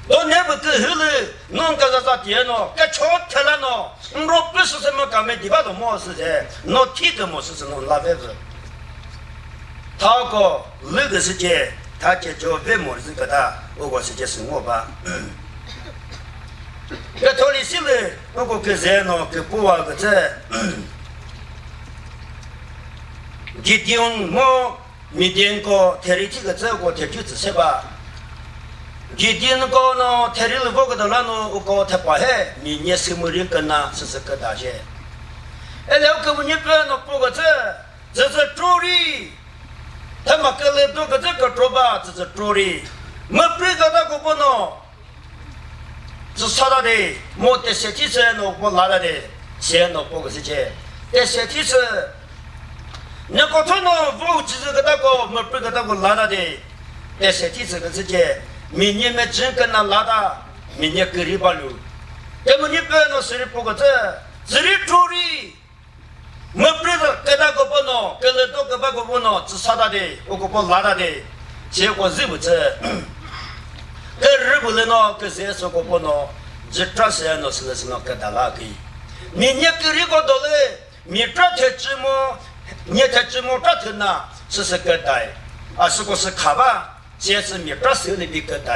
到那不跟后来，弄个啥电脑，给敲开了呢。我不是什么干没地方都没事的，我提个么事是弄拉外子。他个那个时间，他就叫外模是个他，我个时间是我吧。这头里现在我个跟谁呢？跟不玩个这，一定么明天个天里这个这个天就只是吧。今天那个呢，台里那个的那呢，我搞台北海，明年什么人跟呐，是个大些。哎，แล้ว个我们边呢，不过这是助理，他们跟来多个这个做吧，这是助理，没别个那个不呢，是啥的，没得实体车呢，我拿来的，现呢不过是这，但实体车，那个车呢，我只是个那个没别个那个拿来的，但实体车个是这。明年没真跟那拉大，明年隔离吧路。那么你不要说是不过这里处理，没不是给那个不弄，给了多个把个不弄，只杀他的，我个不拉他的，结果是不这，给日不人呢，给谁说个不弄，这这些呢是那给他拉给，明年隔离个到嘞，明这天芝麻，你天芝麻这天呐，是给他，啊是个是卡吧。现在没这手里比个大，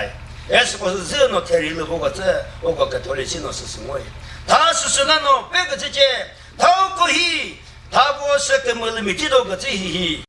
还是我是热闹太热了，我这我个头里现在是什么？他是说那种别个之间，他可以，他不是跟我们没听到个这些。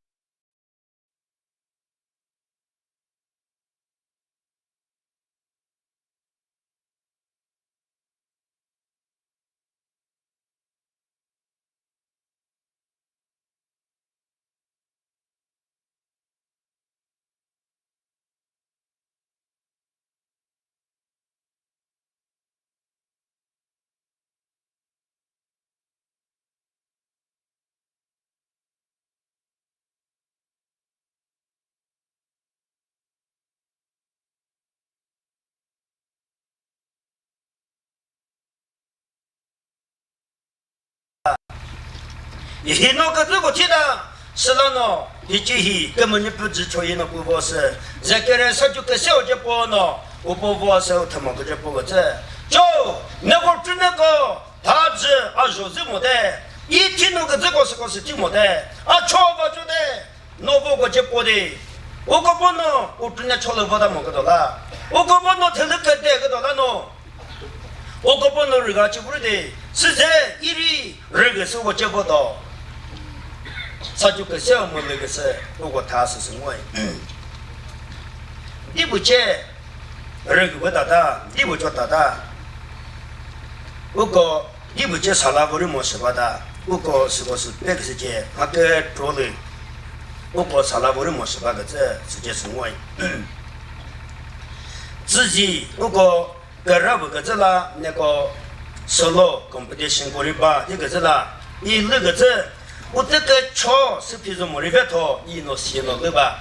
一那个这个天呐，是了呢，一句根本就不知出现了不包是，这个人说就个小就包呢，我不包时候他们个就包个这，就那个只那个他是啊说这么的，一听那个这个是这么的，啊错吧就的，那不个就包的，我个包呢，我只那错了包他么个多啦，我个包呢听了个的个多啦呢，我个包呢人家就不的，是这一里人个是我接不到。他就个项目那个是，如果他是什么？你不接，人个打打，你不做打打。如果你不接啥拉不的么是吧的？我个是别个世界，那个做的，我个萨拉布的模式那个这直接成为，自己我个个人不个这啦那个 solo competition 过的吧，这个这啦，你那个这，我这个桥是譬如莫里边头，你弄西弄对吧？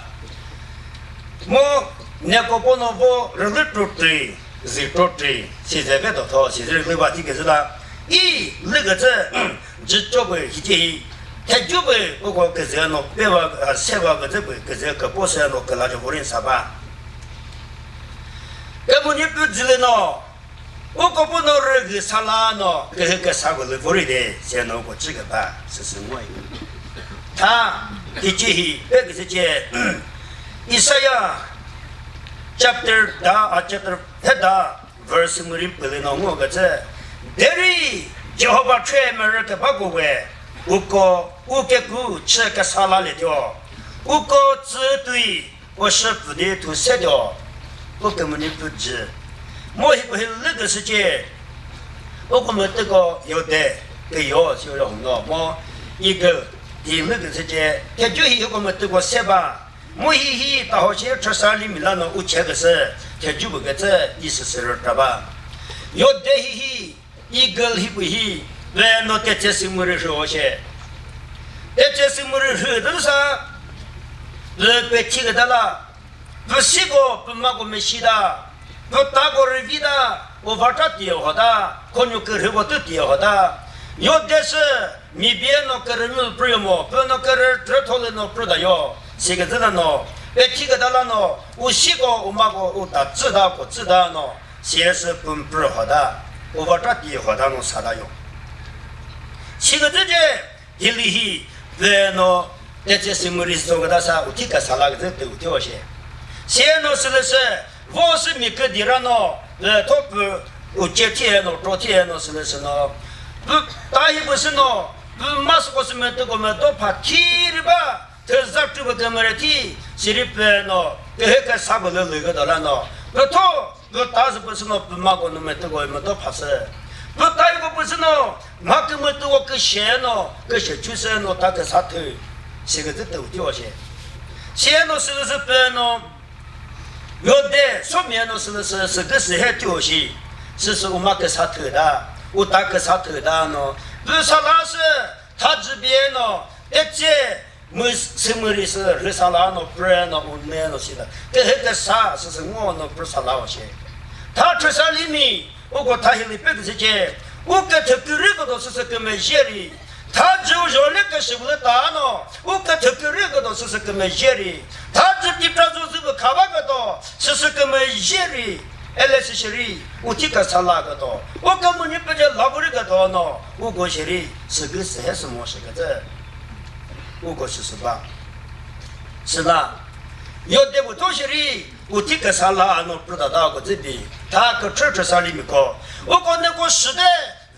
我那个不能不人家做对，是做对，现在别头头，现在对吧？这个是啦。一那个这，只做个一件，他做个我个个这喏，别话三话个这个个这个不是喏，个那就无人啥吧？根本你不知道喏，我个不能那个啥啦喏，个啥个无人的，先喏个这个吧，是什么？他一件别个这件，以赛亚 chapter 10 chapter 10 verse 没人不能喏我个这。Dari Jehovah try mereka baguwe, uke gu cek salah le dio, uko zedui, 我是不的都杀掉，我根本就不知。我一个那个世界，我们这个有的给有就要红了，我一个第那个世界，他就有我们这个三吧，我一到好像吃山里面那种5千个是，他就不个这意思是了吧？有的一个一不一，来那这些什么人说些，这些什么人说的啥？人被几个的了，不洗过不买过没洗的，不打过人皮的，我把这丢好的，可能个人我都丢好的，有的是没别那个人们不要么，不那个人这头的那不的哟，这个真的喏，被几个的了喏，我洗过我买过我打知道过知道喏，现是不好的。我把这地方当中啥大用？这个这些地里在那这些什么的做个大啥，我听个啥那个这都掉些。现在是的是，我是每个地方呢，他不我今天呢，昨天呢是的是呢，不大一不是呢，不马上个什么这个么都怕提的吧，他是这个干么的提，是的不呢，这个啥不能那个的了呢，不他。我当时不是那不马过那么这个么都怕是，不打一个不是呢，马根么这个个线呢，个小就是呢打个啥头，这个这都掉些，线呢是不呢，有的上面呢是个是还掉些，是我马个啥头的，我打个啥头的呢，不是那是他这边呢，这。没什么的是，热沙拉呢，不然呢，我买了些的。这个啥是我呢，不是沙拉些。他吃啥里面，我讲他现在别个之间，我跟他个人个都是个么些的。他只有说那个是不是大呢？我跟他个人个都是个么些的。他这地方就是个卡瓦个多，是个么些的。来是些的，我听个沙拉个多，我根本就不叫老不这个多呢。我讲些的是个是还是么是个这？我过48，是吧？有的我同学里，我听个啥啦，我不知道那个这边，他个吃啥里面搞，我讲那个时代，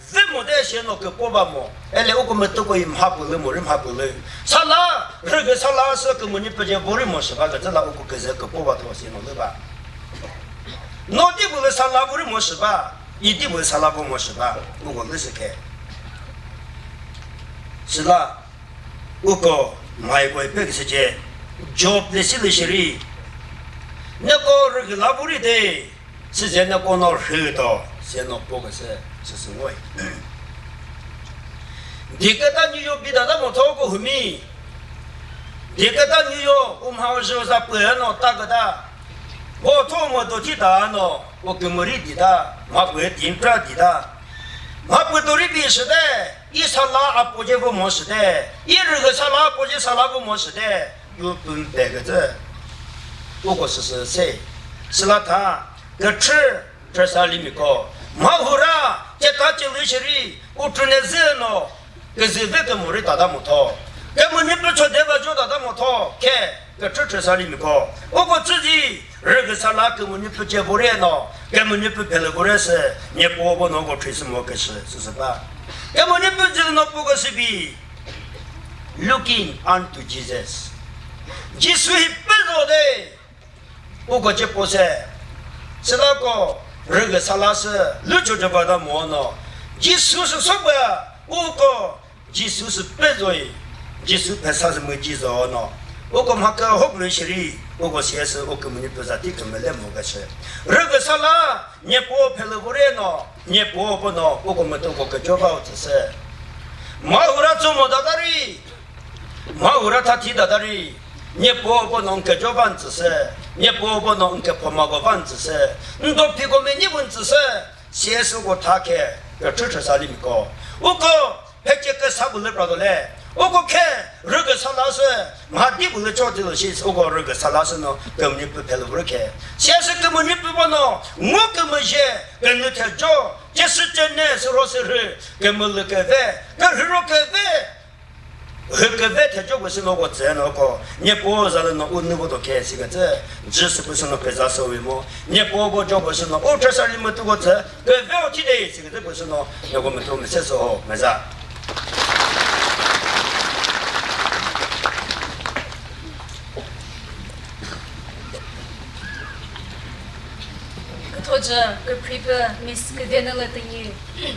怎么的些那个爸爸么？来我个么都可以马不了，没人马不了。啥啦？这个啥啦是根本你不讲不人么是吧？个这啦我个这个爸爸多些弄对吧？那的不是啥啦不人么是吧？一定不是啥啦不么是吧？我个那是开，是啦。我个买过别个时间，job 的些里，那个那个拉布里的，是在那个那黑的，现在不个是什么？这个当你有比他那么多个后面，这个当你有我们好说啥不然喏，大个大，我多么多提大喏，我跟我里提大，马不顶不提大，马不多里比时代。一沙拉啊，不接不模式的；一日个沙拉不接沙拉不模式的，有分别个这。不过是谁？是那他个吃啥里面个？马虎啦，这大经历些里，我真的热闹，个是这个没人打木头，根本你不出这个就打木头，看个吃啥里面个？我过自己二个沙拉根本你不接不来呢，根本你不配了过来是，你不能够吹什么个事，是吧？要么你不知道那不过是比 looking unto Jesus， 耶稣是不做的，我个这不是，是那个那个萨拉斯，你就把它摸呢，耶稣是什么呀？我个 지수是白rồi 지수 배사서 뭐 지서 너 오고 막가 혹르시리 오고 시에서 오고 문이 부자티 그mel에 뭐가셔 러그 살라 녀포 펠로보레노 녀포 보노 오고 뭐도 그 조바우트세 마우라 좀 못하다리 마우라 타티다다리 녀포 보노 그 조반트세 녀포 보노 그 포마고 반트세 너 피고메 니분트세 시에서고 타케 그 추추살림고 오고 백제 그 사불을 받을래 오고케 러그 살라서 마디불을 쪼들을 시스 오고 러그 살라서노 금니프 펠로브르케 시에서 금니프 보노 뭐 금시 근느테죠 제스전네 서로서를 금을르케베 그르로케베 흑케베 대죠 무슨 오고 제노고 녀보자는 운는고도 계시거든 지스 무슨 배자서 위모 녀보고 저 무슨 오트살림을 두고 그 배우티데 있거든 무슨 요거면 좀 세서 맞아 그토저 그 프리브 미스 그 되는거든요.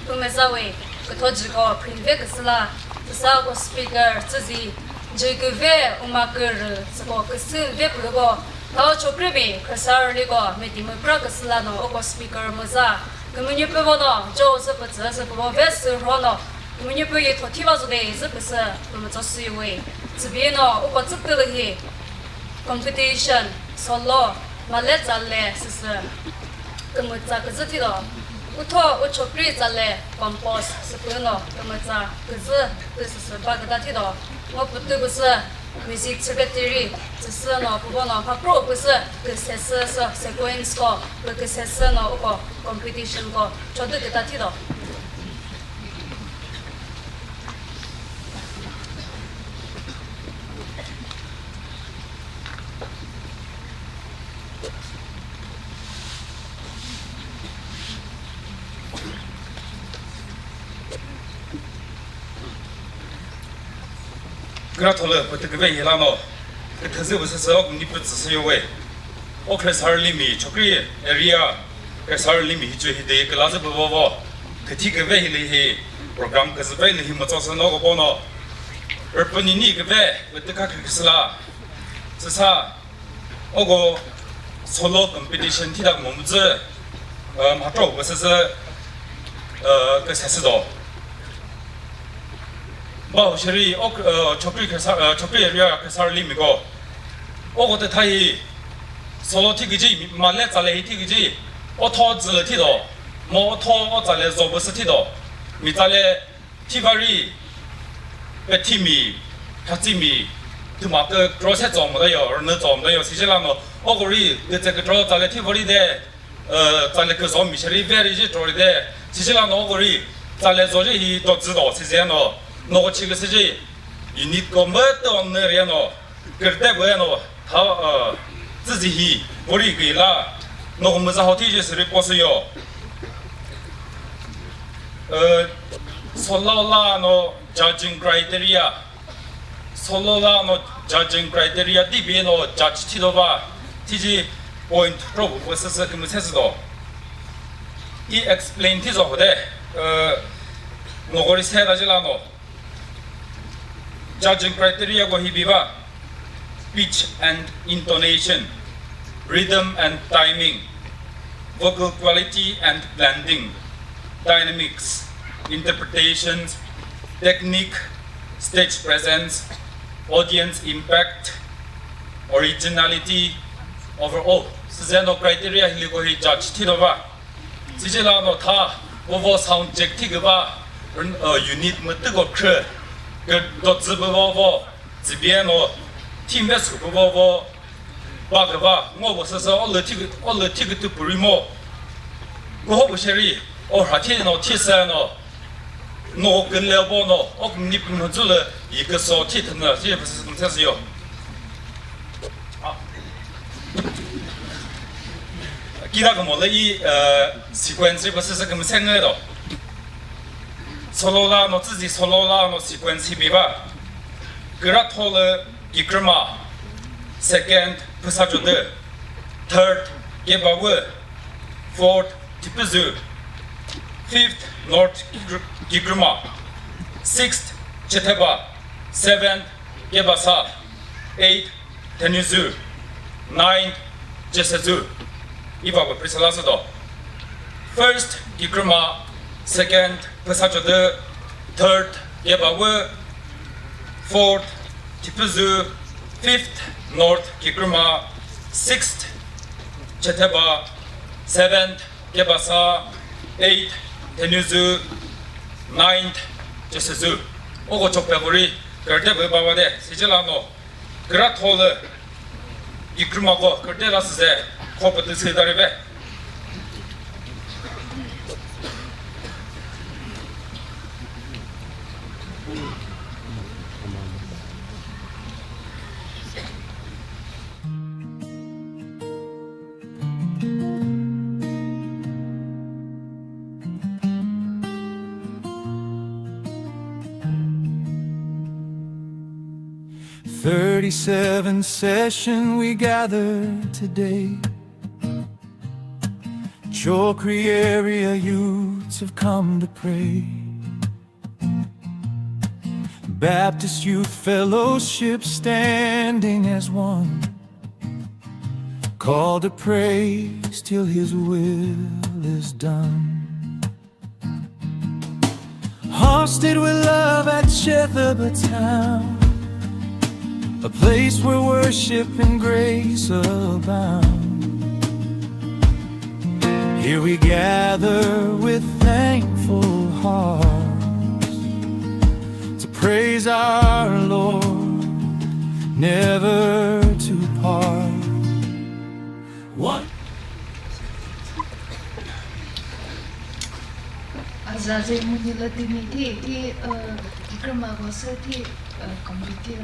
그면서왜 그토저가 프리브 그슬라 사고 스피커 지지 저그베 음악을 쓰고 그 스베 그거 더 조프리비 그사르리고 메디무 프라그슬라노 오고 스피커 모자 그문이 빼보다 저서 버져서 뭐 베스 로노 그문이 빼기 토티바즈데 이즈부스 그뭐 저스이웨 지비노 오고 즉들이 컴피티션 솔로 말레잘레 스스 그무자 그즈티도 우토 우초프리 잘레 컴포스 스프노 그무자 그즈 그스 바그다티도 뭐 붙으고스 뮤직 세크레터리 스스노 부보노 파프로 그스 그 세스서 세퀀스고 그 세스노 오고 컴피티션고 저도 그다티도 그라톨레 버티그베 일라노 그ተ세 버서서 니프 지세요웨 오크레사르리미 초크리 에리아 크레사르리미 히주히데 클라즈 버버버 그티그베 힐리히 프로그램 그즈베 힐리 모토서노고 보노 얼뻔이니 그베 버티카 크스라 스사 오고 솔로 컴피티션 티닥 몸즈 마토 버서서 그 세스도 바우셔리 초크리 에리아 크사르리미고 오고데 타이 솔로티기지 말레 잘레티기지 오토즈티도 모토 잘레 조버스티도 미잘레 티바리 베티미 타티미 드마크 크로세 좀다요 어느 좀다요 시절라노 오고리 그때 그 잘레 티바리데 잘레 그 좀미셔리 베리지 조리데 시절라노 오고리 잘레 조지 또 지도 시제노 너가 지금 쓰지 유닛 거뭐도 없는 레노 그때 뭐야노 다自己 머리 그이라 너가 무슨 호티지스를 보세요 솔로라노 judging criteria 솔로라노 judging criteria 디비노 자치티도바 티지 포인트 프로브 버스스 그 무세스도 이 explain 티저호데 너거리 세다질라노 Judging criteria ko hibiba pitch and intonation, rhythm and timing, vocal quality and blending, dynamics, interpretations, technique, stage presence, audience impact, originality, overall. 스제노 criteria hil고 히 judge 티도바. 지질라노 다 over sound check 티그바 unit 뭐 뜨고 크 그 지부보보 지비에노 팀베스 부보보 바그바 뭐버서서 얼르티그 프리모 고호부셔리 오하티노 티사노 노 근레보노 오금니프노 줄레 이거서 티트나 이게 무슨 뜻이요 기다가 몰래 이 시퀀스 버서서 그 생각도 솔로라노 自己 솔로라노 시퀀스 비바 그라톨레 기그마 second 부사조드 third 게바웨 fourth 디프즈 fifth 노트 기그마 sixth Cheteba 7 Gebasa 8 Tenuzu 9 Jesezu Ivago Prisalasado First Gikruma Second Pesachode Third Gebawe Fourth Tipuzu Fifth North Gikruma Sixth Cheteba Seventh Gebasa 8 Tenuzu 9th Jesezu Ogo Chopeguri Gerde Babade Sijilano Gratole Ikrumago Gerde Lasze Kopet Sidaribe "37 session we gather today. Chokri area youths have come to pray. Baptist Youth Fellowship standing as one, called to praise till His will is done. Hosted with love at Cheteba Town, a place where worship and grace abound. Here we gather with thankful hearts to praise our Lord, never to part. One. Azaze munila diniti ti ikrama gosa ti community.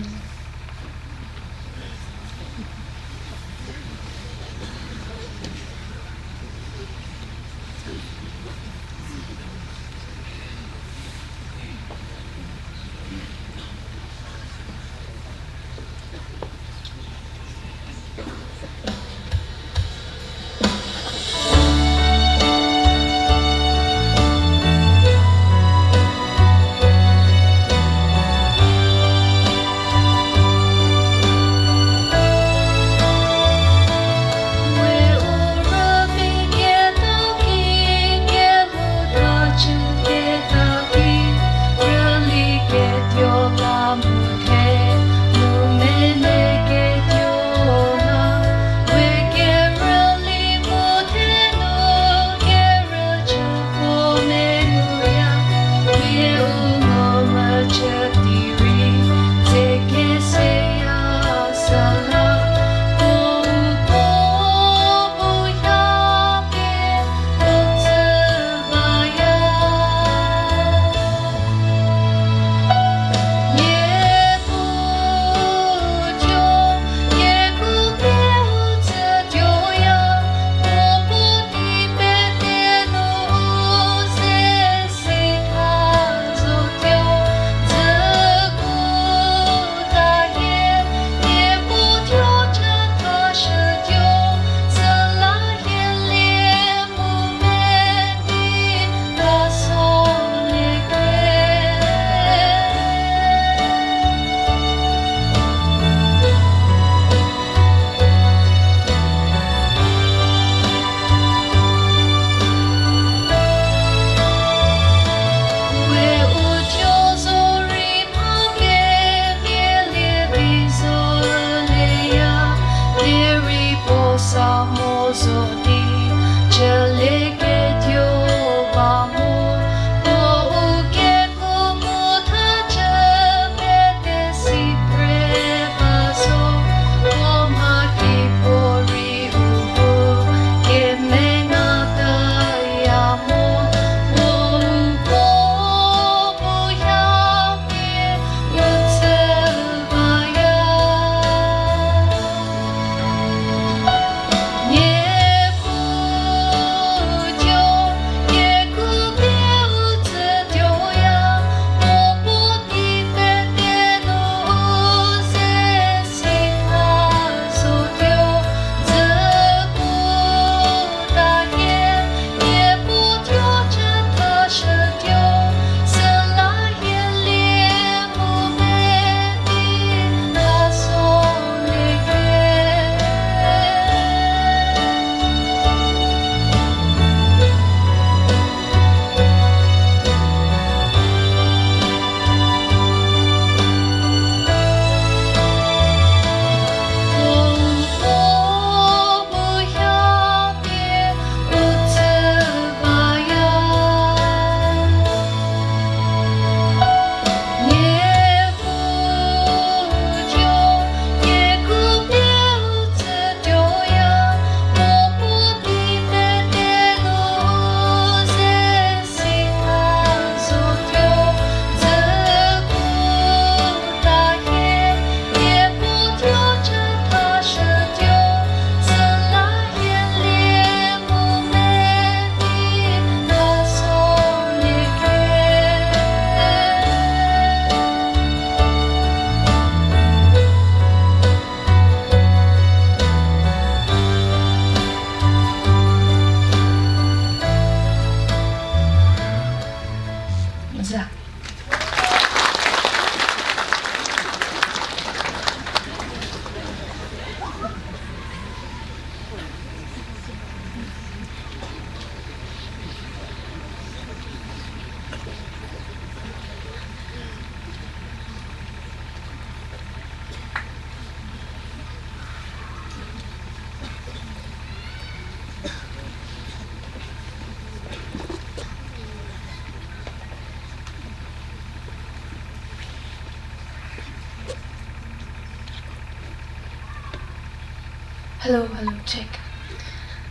Hello, hello, check.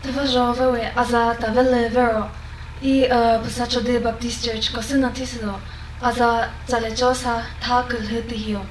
Tava jovem we aza tava levero. I Pasacho de Baptist Church ko sinatislo. Aza zalejosa ta kulhutihio.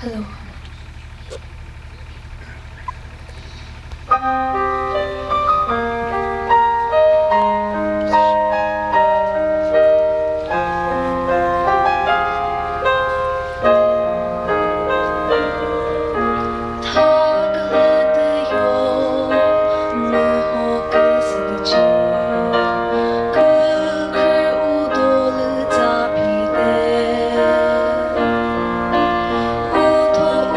Hello. 또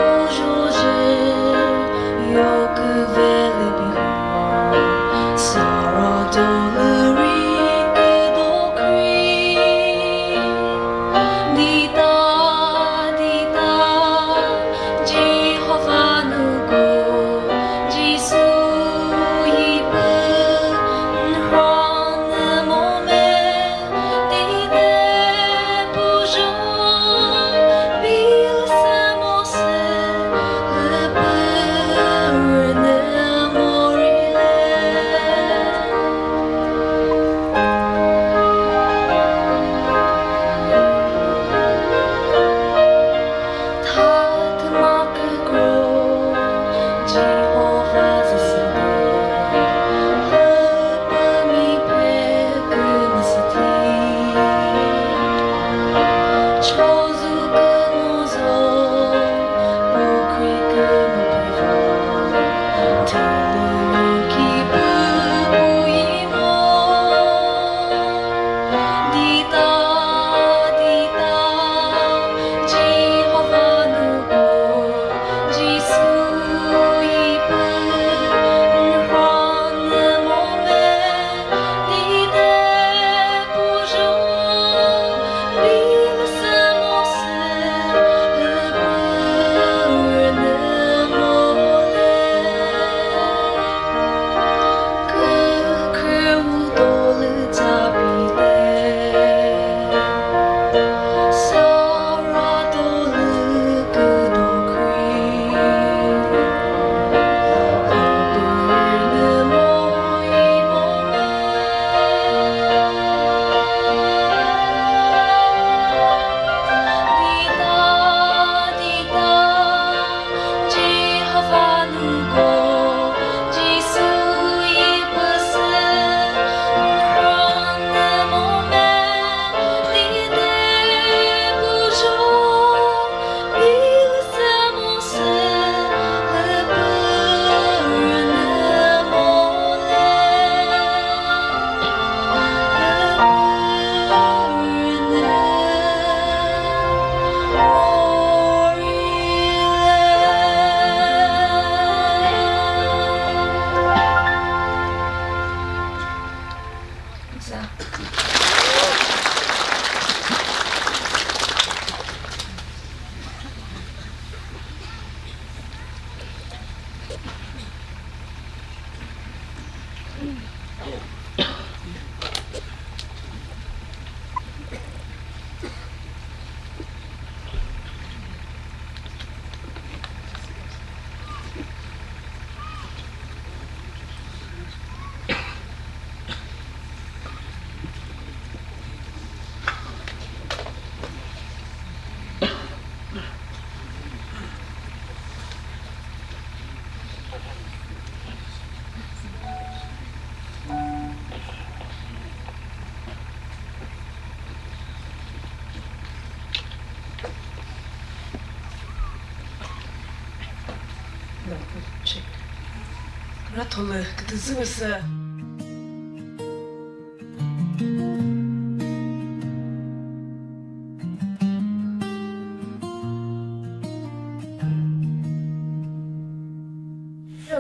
라톨레 그때 쓰면서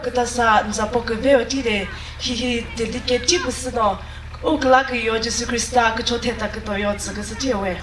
그때 사 자포크 베어티데 히히 데디케 티부스노 오클라크 요지스 크리스타 그 조테타 그 도요츠 그 스티오웨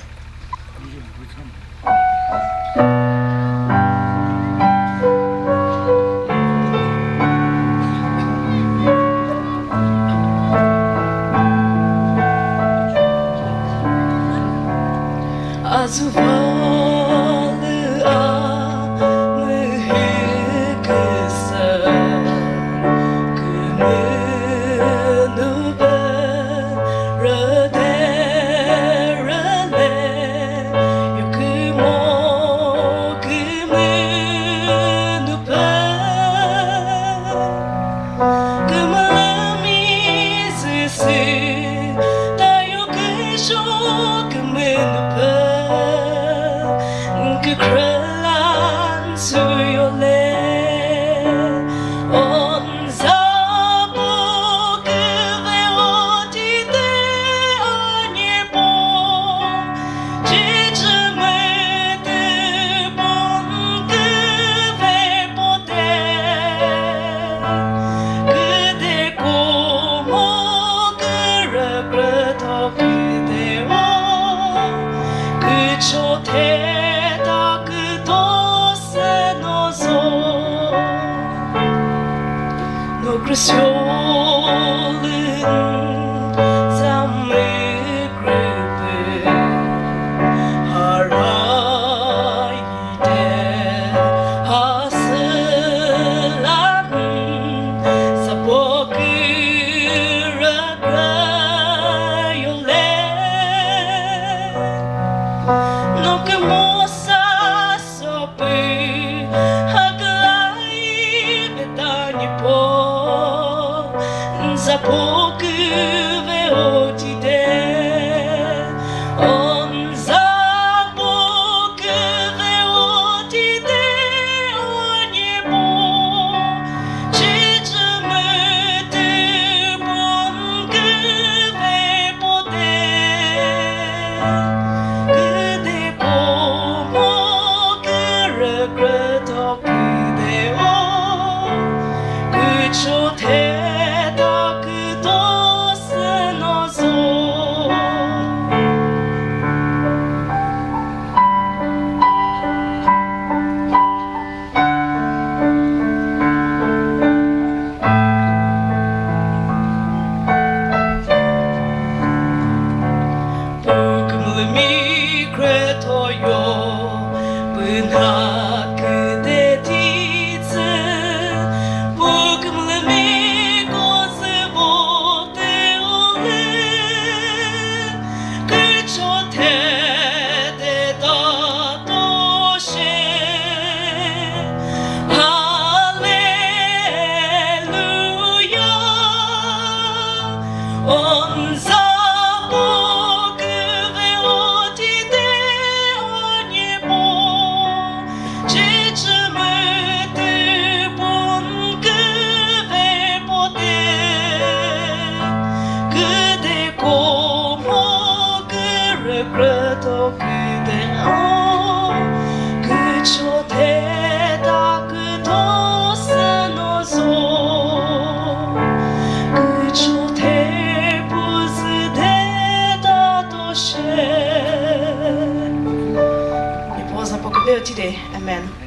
Amen.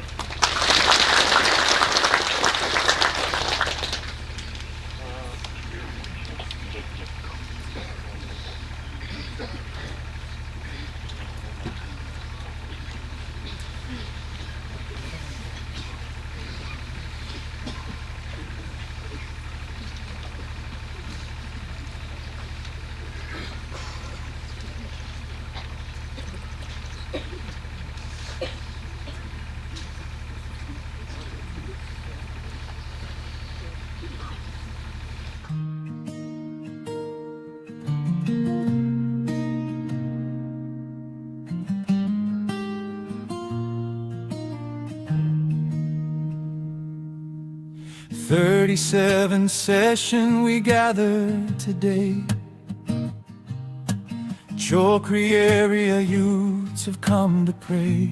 37th session we gather today. Chokri area youths have come to pray.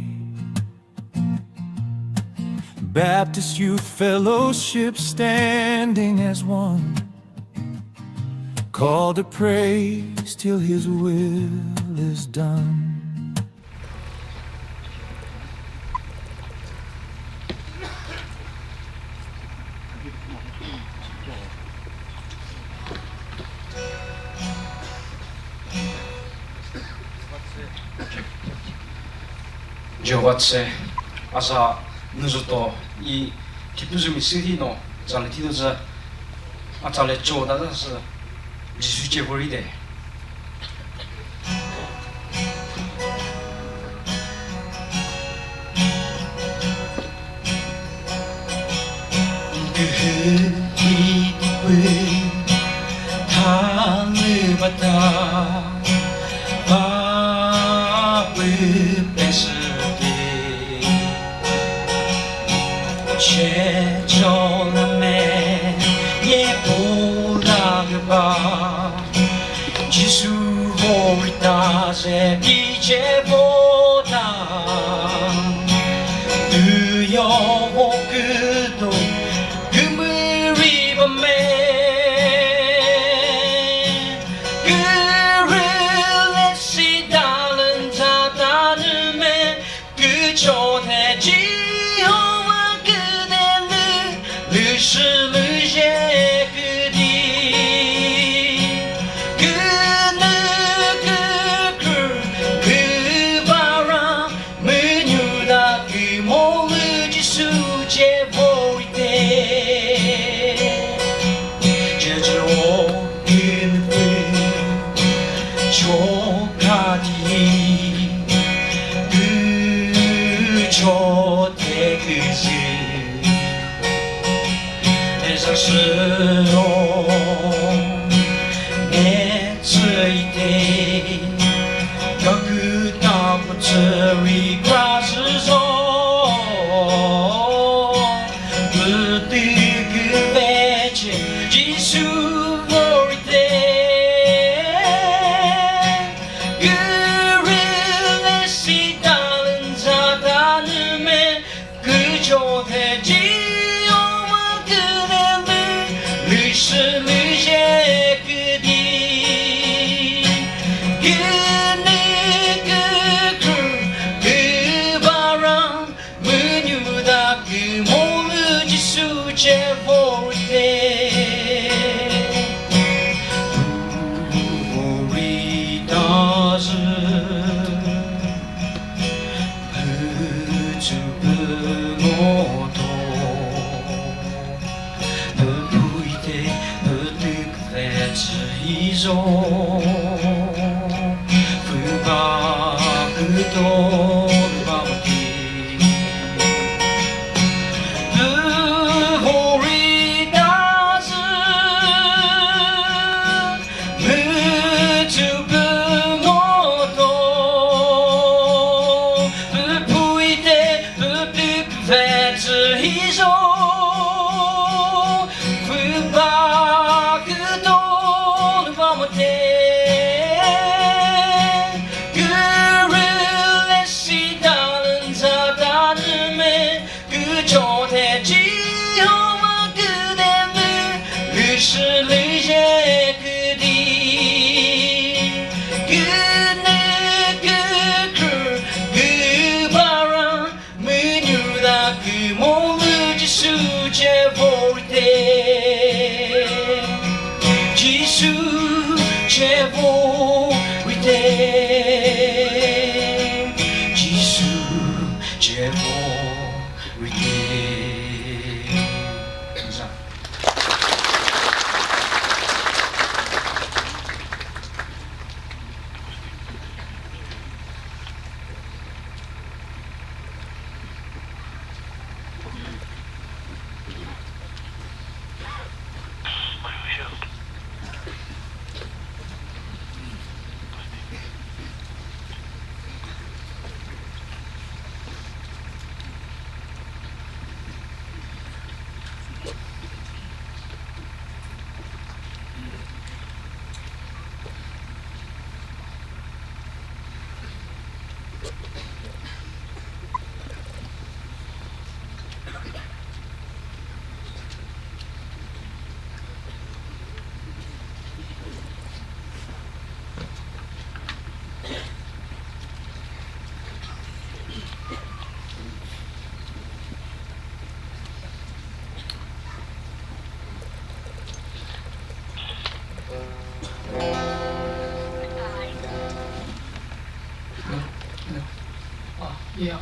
Baptist Youth Fellowship standing as one, called to praise till His will is done. Jovatse asa nuzuto I tipuzumi sirino zale tiduza atale choda da se jisu chevoride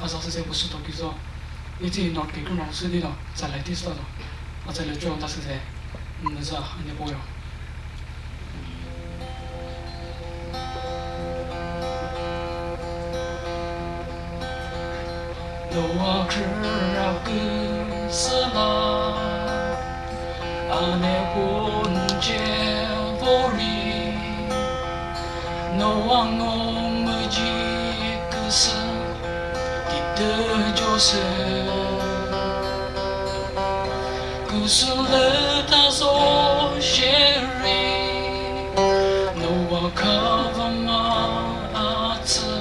阿扎是在不是多给做，一直拿给个老师的了，再来第四了，啊再来最后他是在，那是啊，你不要。Doa keraku salah ane pun jevori Noang ngong meji kesa kita jose Kusule tazo sheri Noa kavama atsa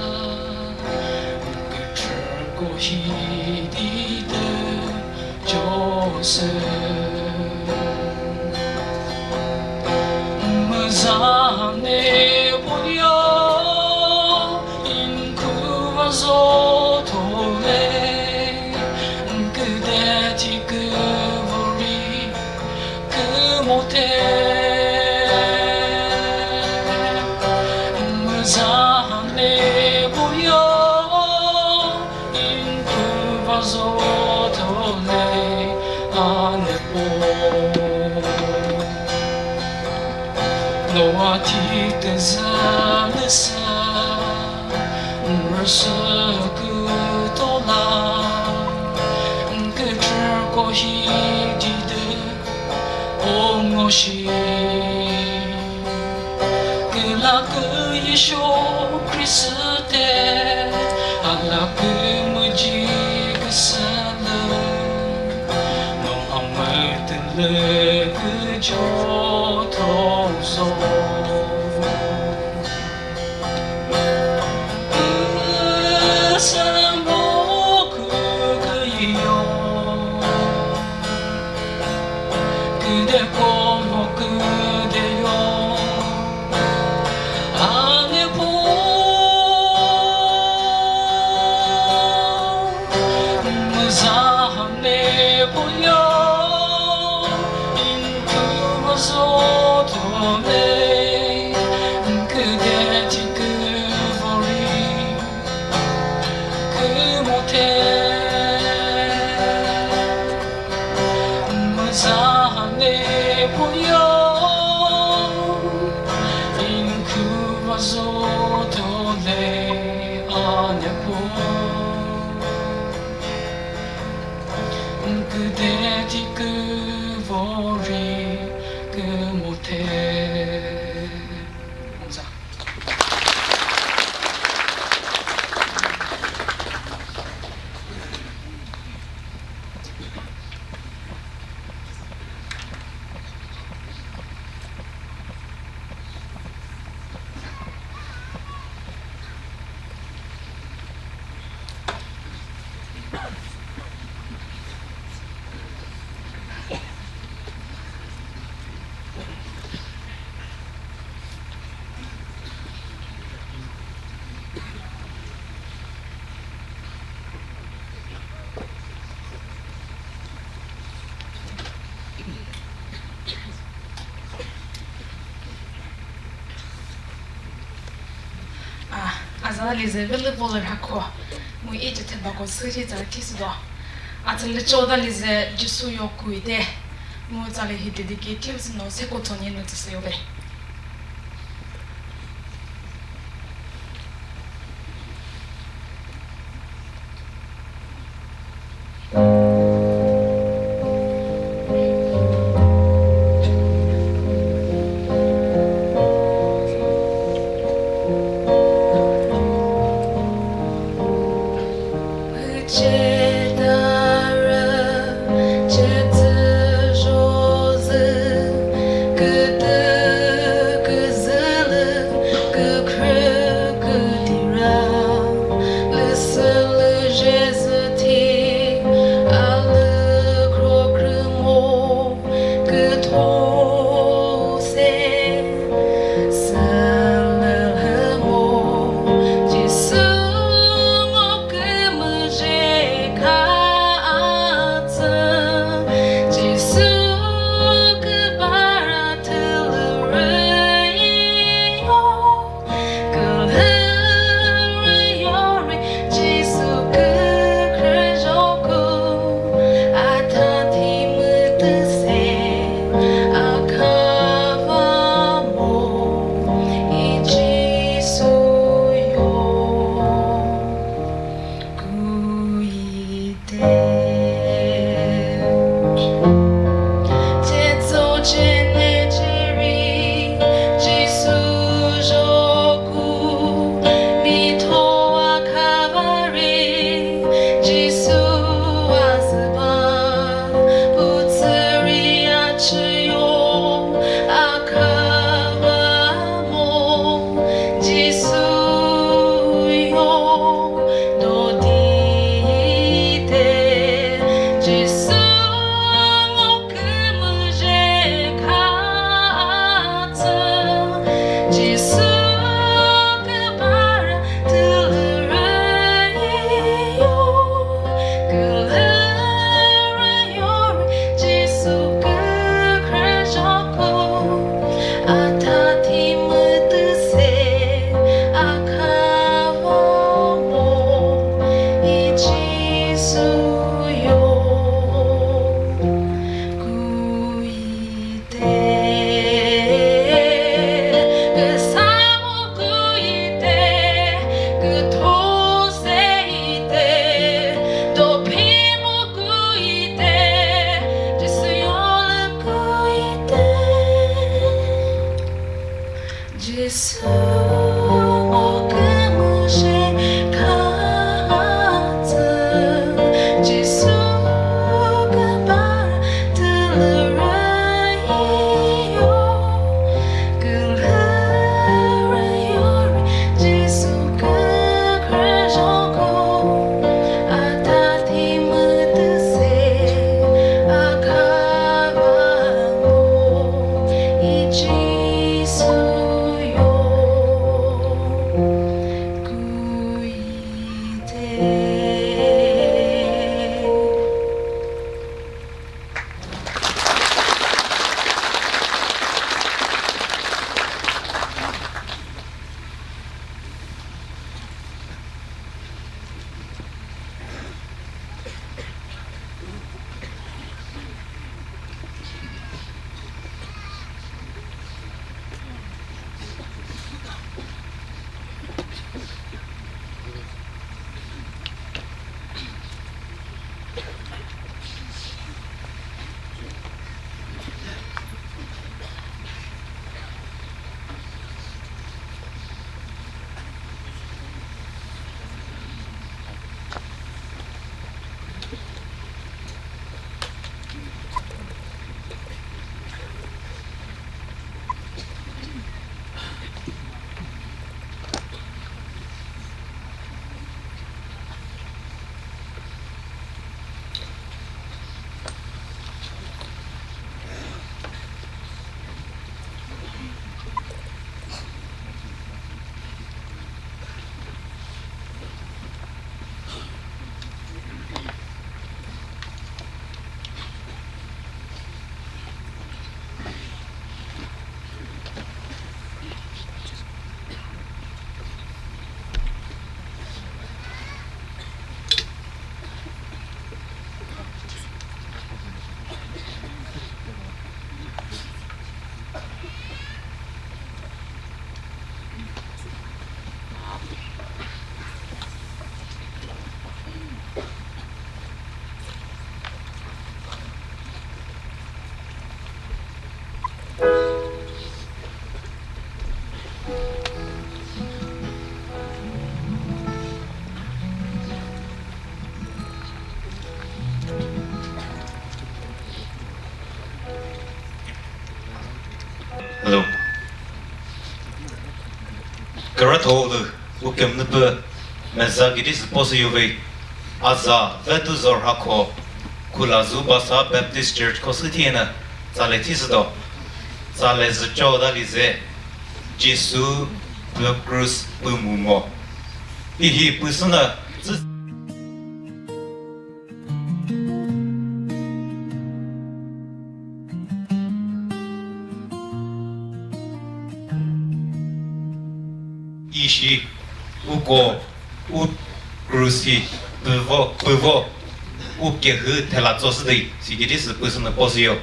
He did Joseph Mazane Boyo in Kuvazo Tole Kudeti Kuvori Kumote Mazane Boyo Zotole anepo Noati tezalesa Mersa kutola Kutrko hidide Ongoshi Kulaku yisho Kriste Alaku muji le jo tozo sambo kuyo kude como kude yo ane po muzahane po yo Zotome Kudeti Kuvori Kumote Mazahane Poyo In Kuvazotole Anepo Kudeti Kuvori 못해 감사. Azalize vile voler hako mu ije tebako siri za tisdo atele chodalize jisu yokuide mu zale hidediki tips no sekotoni no tseyobe Toratolu, Ukemnupa, Mezagidis Posiove, Aza, Vetuzor Hako, Kulazubasa Baptist Church Cositiana, Zaletisdo, Zales Jodalize, Jisu, Cruz Bumumo. Ihi Pusuna. Ishi, Ugo, Cruci, Bevo, Ukehu, Telazosdi, Sigidis, Pusuna Posio.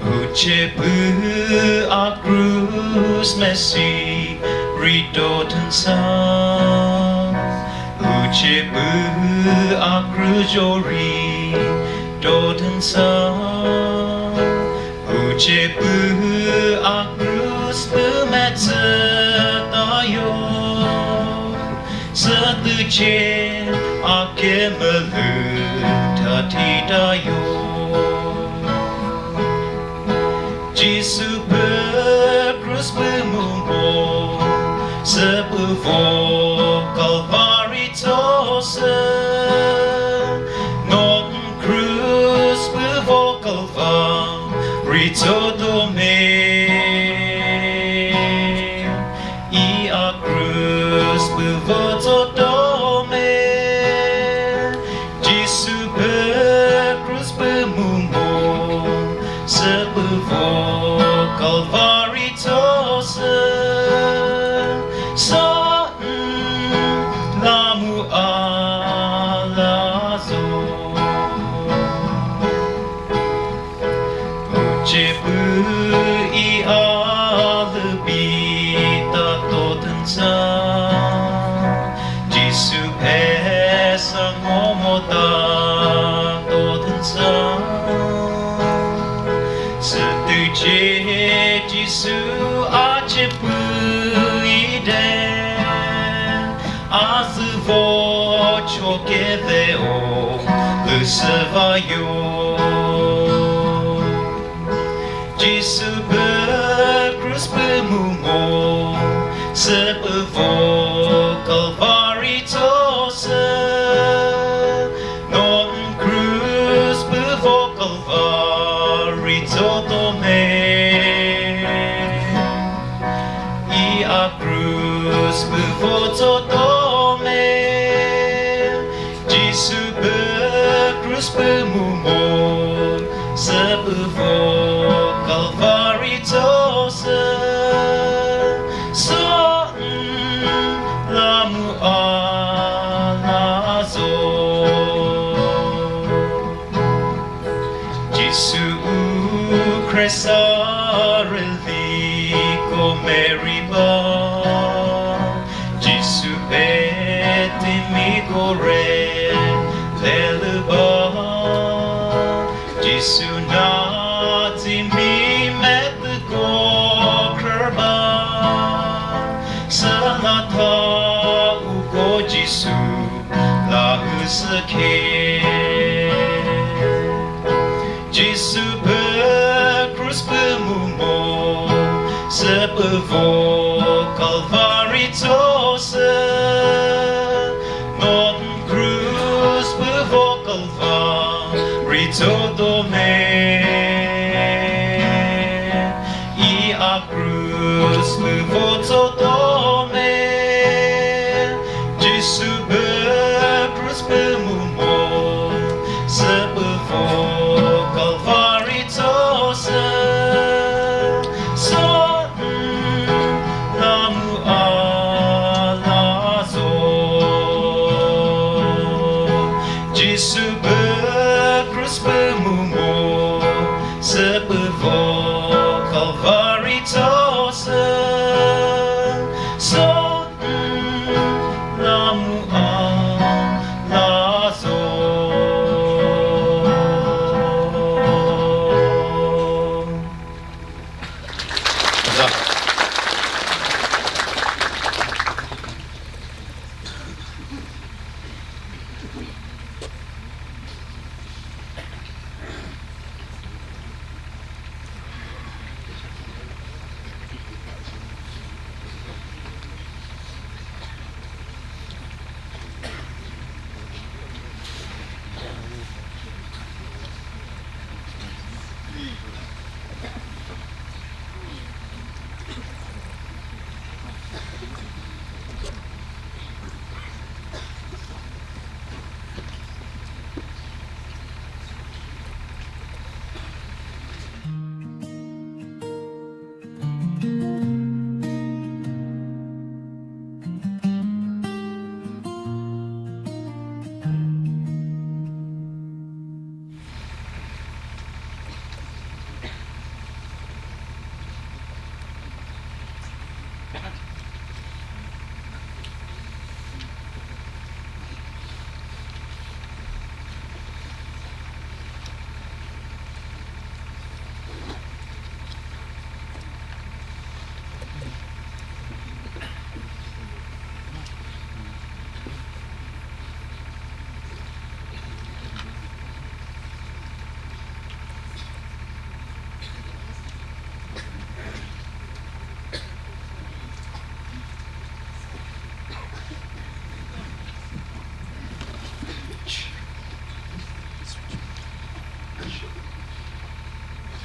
Ucepu a cruz Messi, Ridoten Sam. Ucepu a cruz Jori, Doten Sam. Ucepu a cruz Bemetzetayo. Setuce a kemelu tatidayo. Jisu cruz bemumbo sebevo Calvary tose non cruz bevo Calvary todome I a cruz bevo todome Jisu cruz bemumbo sebevo Calvary tose son lamu alazo Ucepu I alebita totensa Jisu pesa ngomota totensa Setuce Jisu acepu ide Azuvo chokedeo Lusevayo Jisu cruz bemumo Sebevo Calvary tose Non cruz bevo Calvary todome I a cruz bevo todome Jisu cruz bemumo Sebevo Calvary tose son lamu alazo Jisu cresareli comeriba Jisu etimigo re leleba Jisu nati mi met go kerba Salata ugo Jisu la usake Jisu cruz bemumo Sebevo Calvary tose Non cruz bevo Calvary todome I a cruz bevo todome Jisu cruz bemumo Sebevo Calvary tose son lamu alazo Jisu cruz bemumo Sebevo Calvary tose son lamu alazo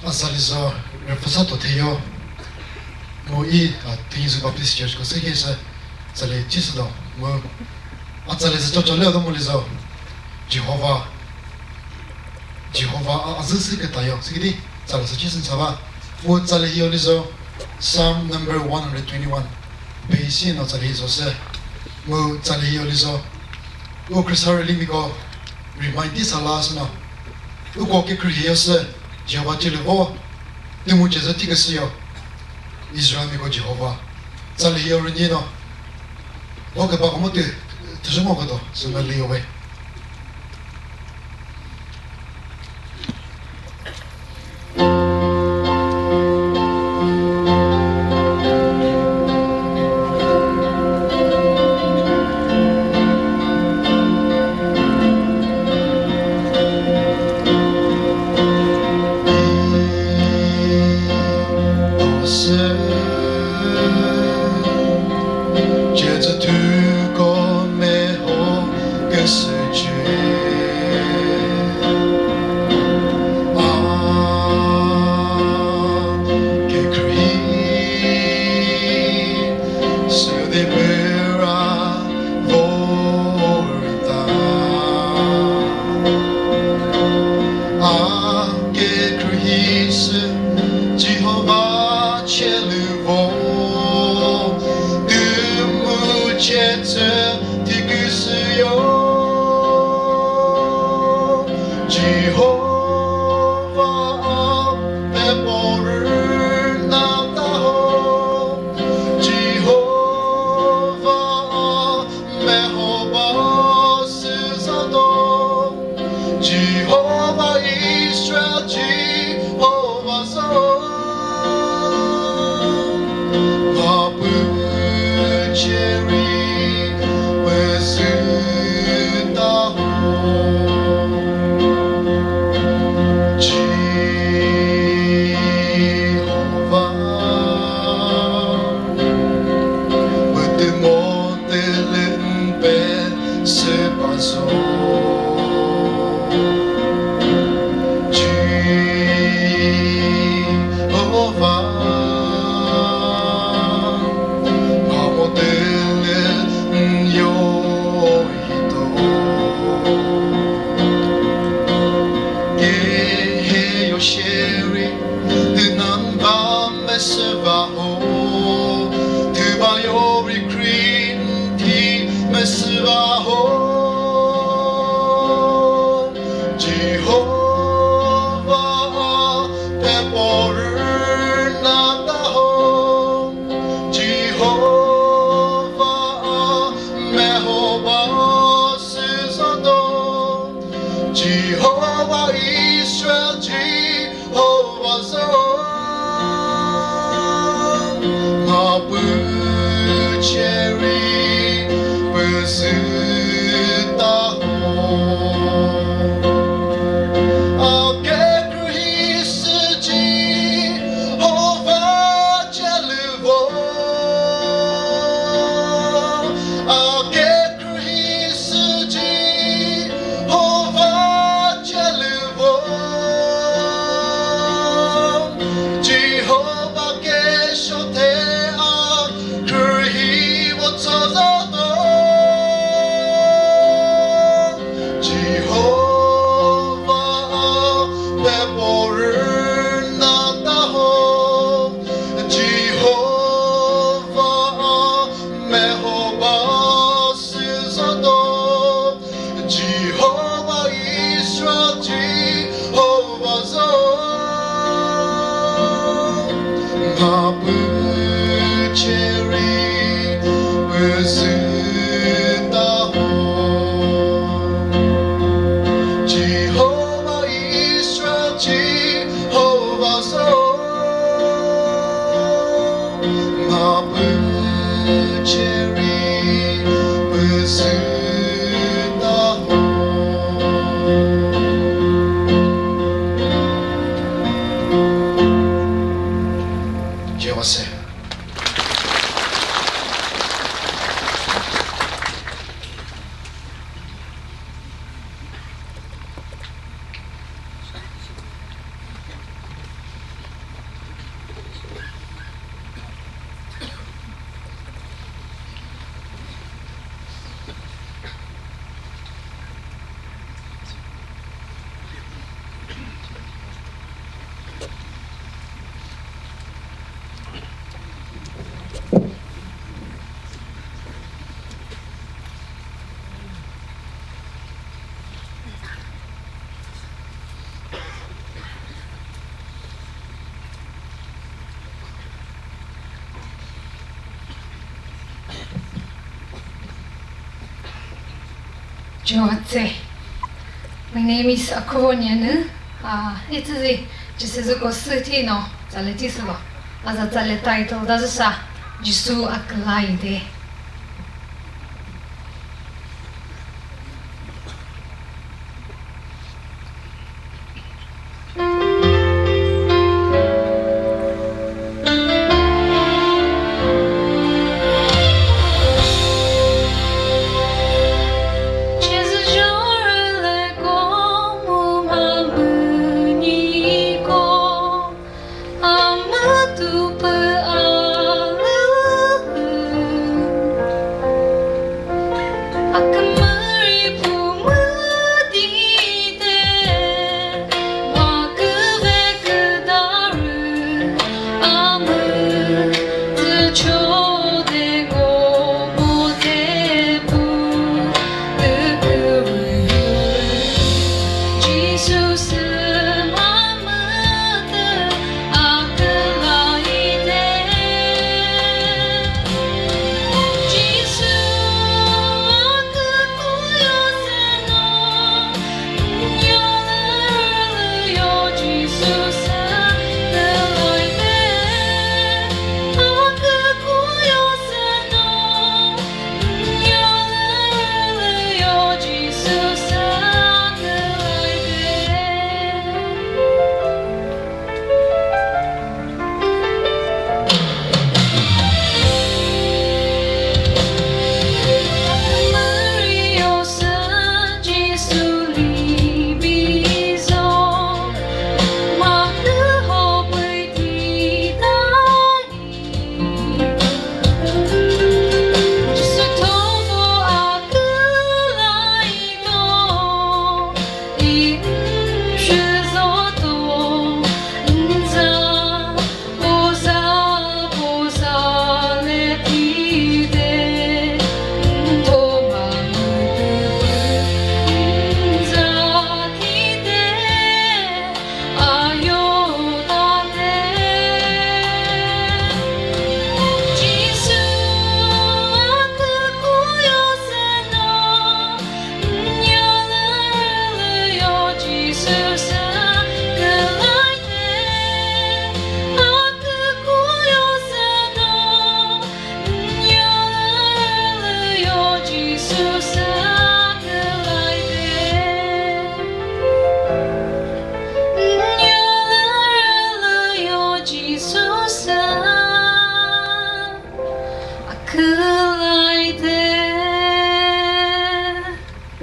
Asalizo reposato teyo mo I tinzu baptist church ko sekesa sale chisdo mo atalizo chochole do molizo Jehovah azisi ke tayo sigidi sale so chisin saba mo sale hiolizo Psalm number 121 Beisi no sale hizo se mo sale hiolizo o krisare limiko remind this alas no o ko ke kriose Jehovah Televo, de muitas antigas Israel me Jehovah. Sali here in Yino. Okay, but I'm to Sumogo, so I'll leave away. Jehovah Israel, Jehovah Joatse. My name is Akoronian. It's the just as a city no, Zaletislo. As a Zale title, does a Jisu Aklaide.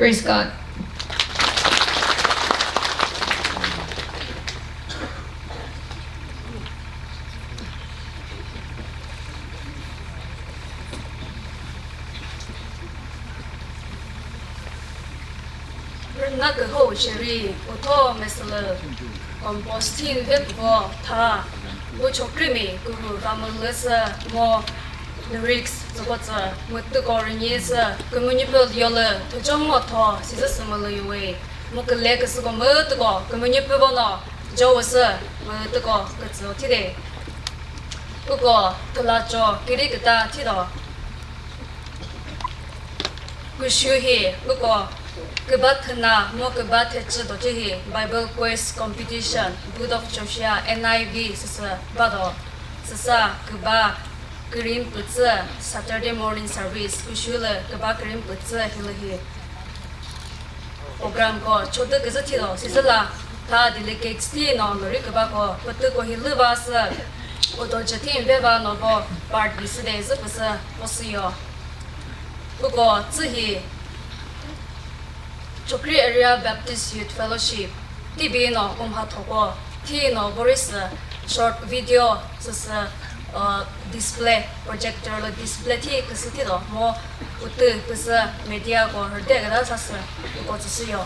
Praise God.那个后学历，我托没事了，composting 的不他，我从里面哥哥他们那是么 lyrics 这个字，我这个人也是，根本就不要了，他叫我他是什么了因为，我个那个是个没这个，根本就不帮了，叫我是没这个个字听的，不过他拉着给你个他听到，我学会不过。Kebat na mo kebat hetse do jehi Bible quiz competition Good of Joshua NIV sasa bado sasa keba green putsa Saturday morning service kushula keba green putsa hilahi program ko choda kaza thido sisala tha delegate sti no ngari keba ko puttu ko hilba sa odo jatin beba no bo part bisde za pasa posiyo buko zihi Chokri Area Baptist Youth Fellowship TV no hatoko T no Boris short video sasa display projector lo display T kasiti do mo utu kasa media ko herde kada sasa ko tsisiyo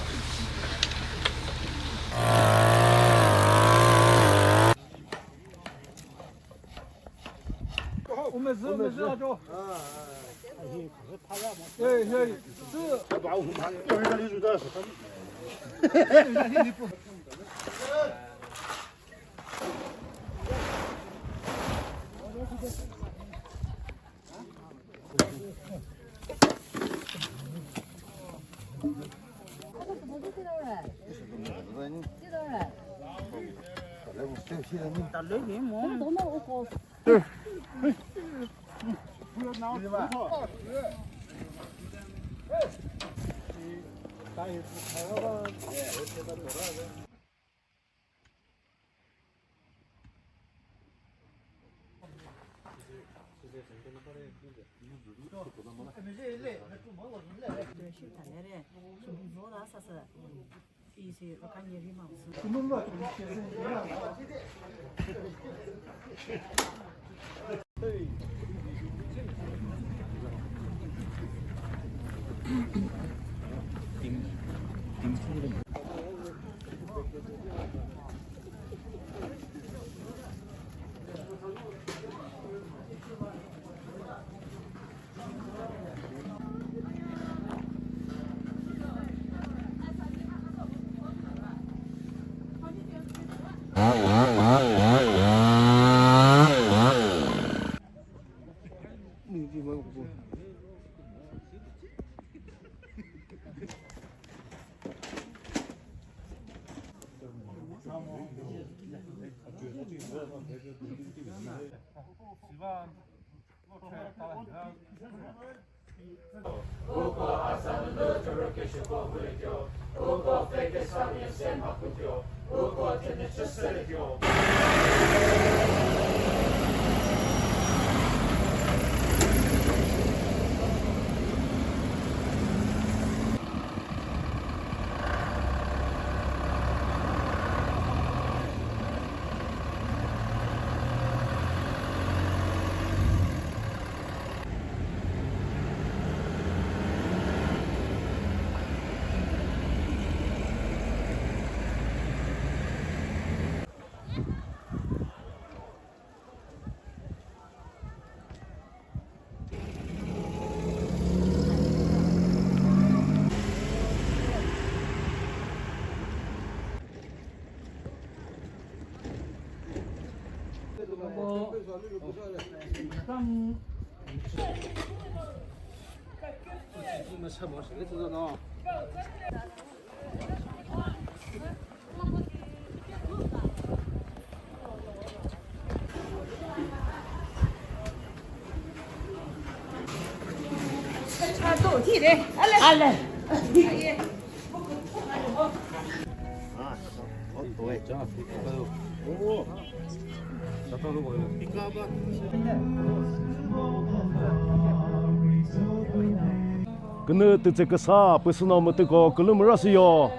그네 뜻에서 personal 뜻고 글루머러스요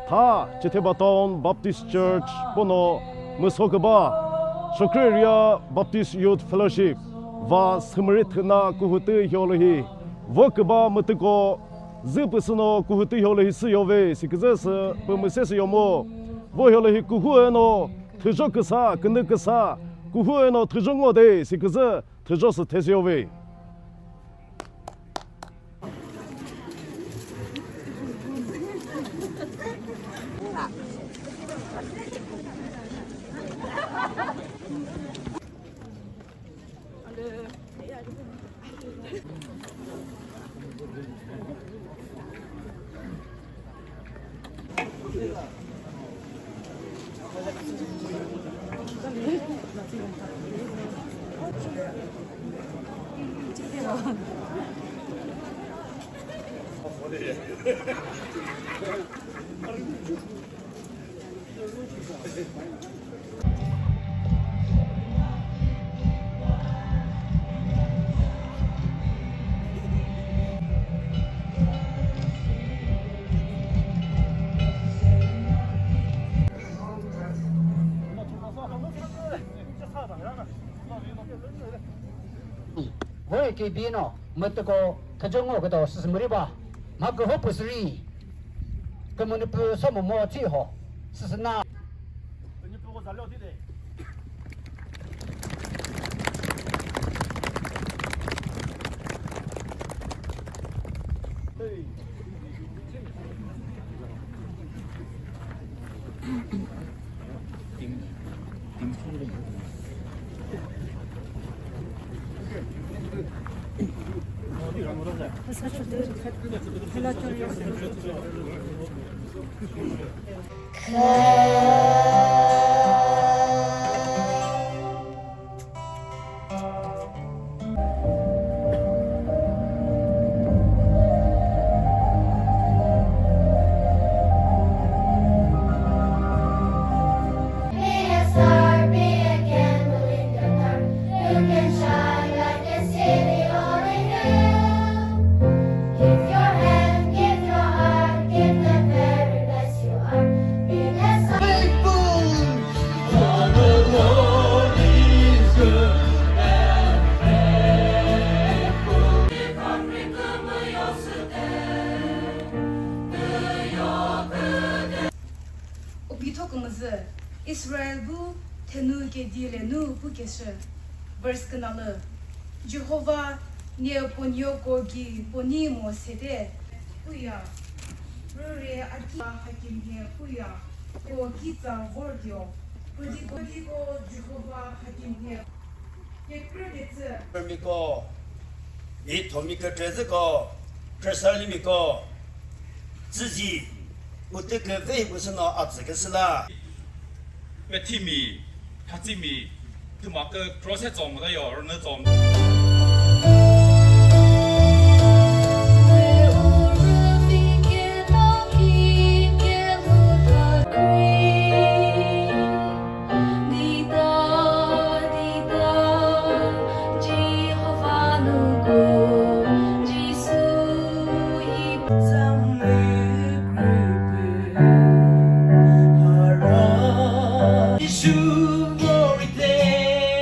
다 제테바톤 바프티스트 처치 보노 무소그바 소크리아 바프티스트 유트 펠로십 와 스머리트나 쿠후트 효로히 워크바 무뜨고 즈프스노 쿠후트 효로히 스요베 시크저스 pomse스 요모 워효로히 쿠후에노 트조크사 그네크사 쿠후에노 트종오데 시크저 트조스 테시요베 왜 기비노 못고 터정어 그도 스스머리바 마그 호프스리 그러면 그什么뭐 지호 스스나你不给我材料对的。 아 Israel bu tenu ke dile nu bu keshe. Verse kanala. Jehovah ne ponyo ko gi poni mo sede. Puya. Rure aki hakim he puya. Ko kita vordio. Pudi ko Jehovah hakim he. Ye credit. Miko,你同米个这子个，这山里面个，自己我这个胃不是那啊，这个是啦。 เวทีมีทัศมีคือมาเกิดโปรเซสจอมก็ได้ยอรเนื้อจอม Yeshua, glory day.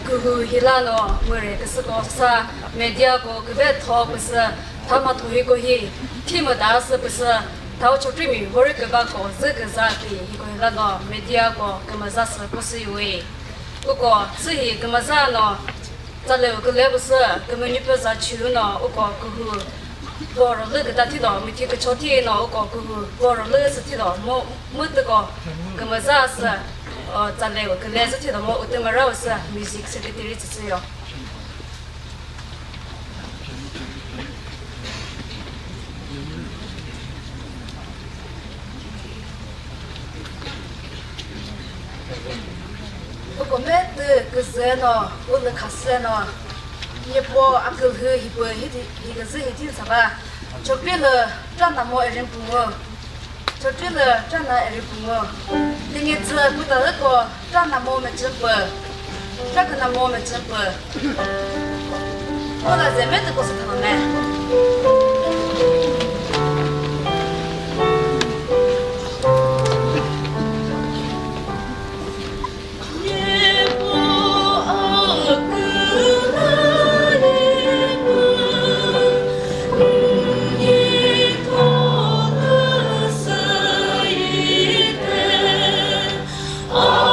그 힐라노 뭐래 그래서 거사 메디아고 그게 더 벌써 다마 도이고히 팀을 나서 벌써 다우 초트미 워크 가고 저그자기 이거 힐라노 메디아고 그마자스 고스이웨 그거 스히 그마자노 잘레고 그레버서 그머니퍼자 추노 그거 그 보러르 그다티도 미티 그 초티노 그거 그 보러르 스티도 뭐 뭐도 그마자스 잘레고 그래서 티도 뭐 우트마라우스 뮤직 세크레터리 쓰요 그거메트 그세노 오늘 갔세노 예뻐 아그 히보 히가즈 히딘사바 저필러 짠나 뭐 에린 부모 저필러 짠나 에린 부모 등에 저 부다고 짠나 몸에 접어 자그나 몸에 접어 오늘 제메트 고스 타네 Oh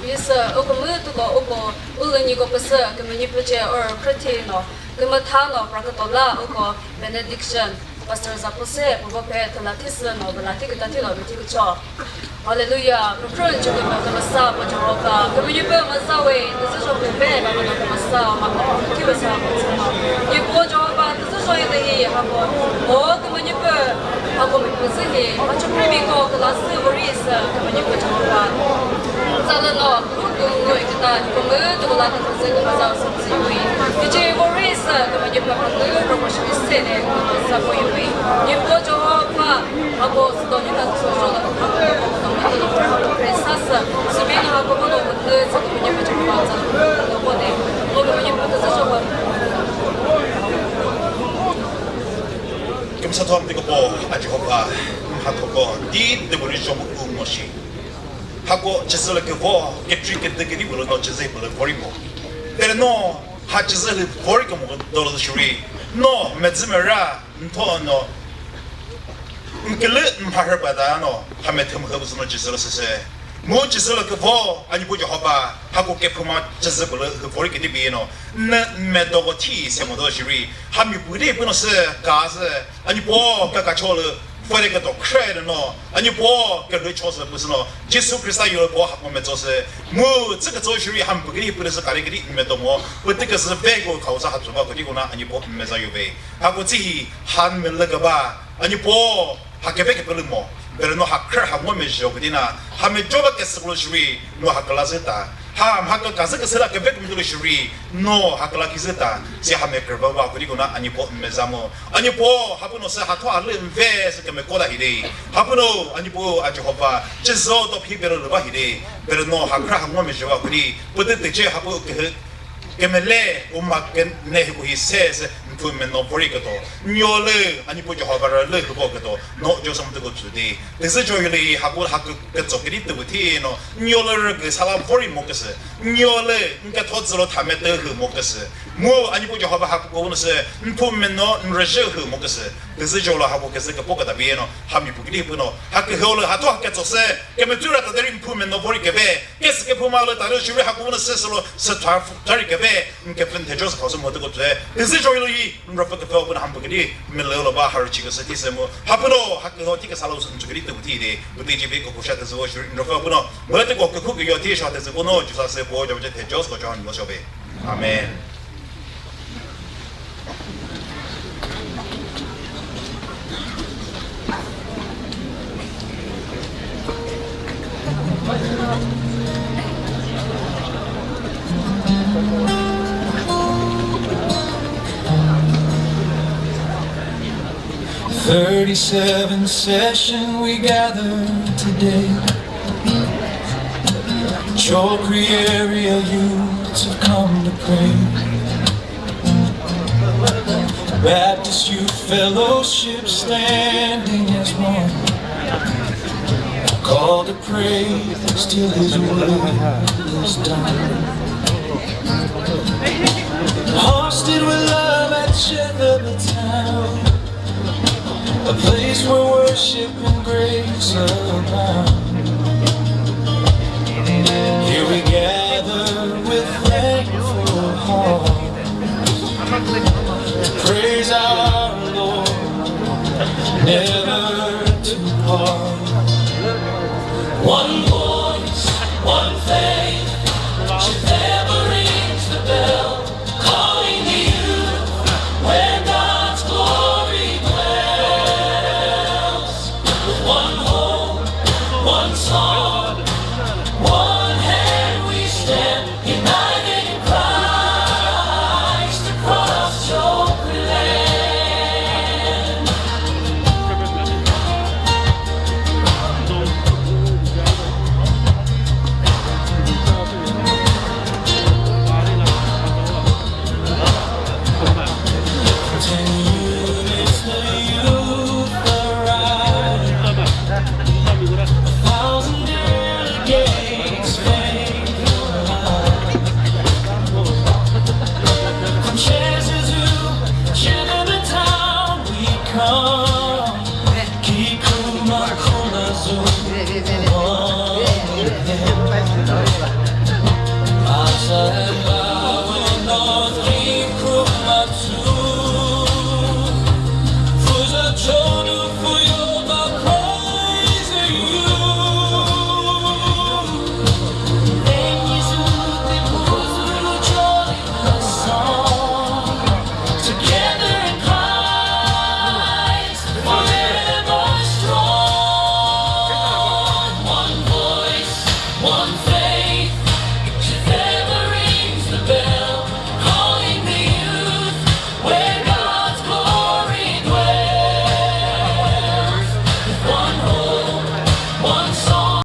于是我们这个无论你个不是，我们你不接而 Christiano， 我们他呢，把个到了我个 benediction。Pastor Zapose, Bobe, Latis, no, Latik, Tatilo, Tico. Hallelujah. Procure to the Massa, Jehovah. Come you burn Massawe, the social bed, Massa, Kibasa. You go Jehovah, the social in the year, or come you burn, how come you put it? What you bring go, the last silver is, come you put Jehovah. Salano, Kuku, Kita, come to the Latin President of South Sea. DJ Boris, come you put the promotion is sitting, Sapoy. You go to Hapa, Abo, Stonia, Princess, Sabina, Gomono, the Sakunia, the body, when you put the social. Kim Satom de Gobo, Ajoba, Hakoko, did the Borisho Moshi. Hako, just like a war, get treated the Gidi will not just able for him. There are no Hatches for $4 Shuri, no Medzimera. Ntono nkele mharabadano hametem habusno jiselose mo jiselo kvo ani bojo hoba hako ke puma jiselo kvo ke dibino na medogoti semodo shiri hami bude buno se gas ani bo ka chole fore ke do cred no ani bo ke le chose busno jesu christa yo bo hako mezose mo这个周shiri ham bugri bude se kare gri medomo wo这个是vego kausa hatsu ba ko digona ani bo meza yo be hako ji han me le ba ani bo hakebeke pelmo pero no hacker ha mo me jogdina ha me joba ke solo shri no hakala zeta ha hakka kaza ke sela kebek mi shri no hakala kizeta si ha me kerba ba ko digona ani po mezamo ani po hapuno se ha to ale invest ke me koda hide hapuno ani po a jehova jezo to pibero ba hide pero no hacker ha mo me joba ko di pote te je hapo que me lee un macken nehu he says to me no porikato nyole ani po Jehovah le ko bokato no jo sam to go today this is joyly hakul hakku ke zokri to tino nyole ke sala pori mokase nyole nke todzlo tame de hu mokase mo ani po Jehovah hakku ko no se to me no nreje hu mokase this is jola hakku ke se ke pokata bieno hami pugli puno hakku hole hato hakku to se ke me tura ta derim pu me no porike be kes ke pu malo ta shuri hakku no se solo se tarike nke pente jos kausa mo to te this is joyly rafa ke pel ham bugri milelo ba har chiga sati semo hapuno hakku ho tika salo sun chugri to tide budi jibe ko kusha zo shuri rafa puno mo te ko ku yo ti sha te zo no ju sa se bo jo te jos ko jan mo shobe amen. "37 session we gather today. Chokri area youths have come to pray. Baptist Youth Fellowship standing as one. Call to pray till His word is done. Hosted with love at Shepherd Town, a place where worship and grace abound.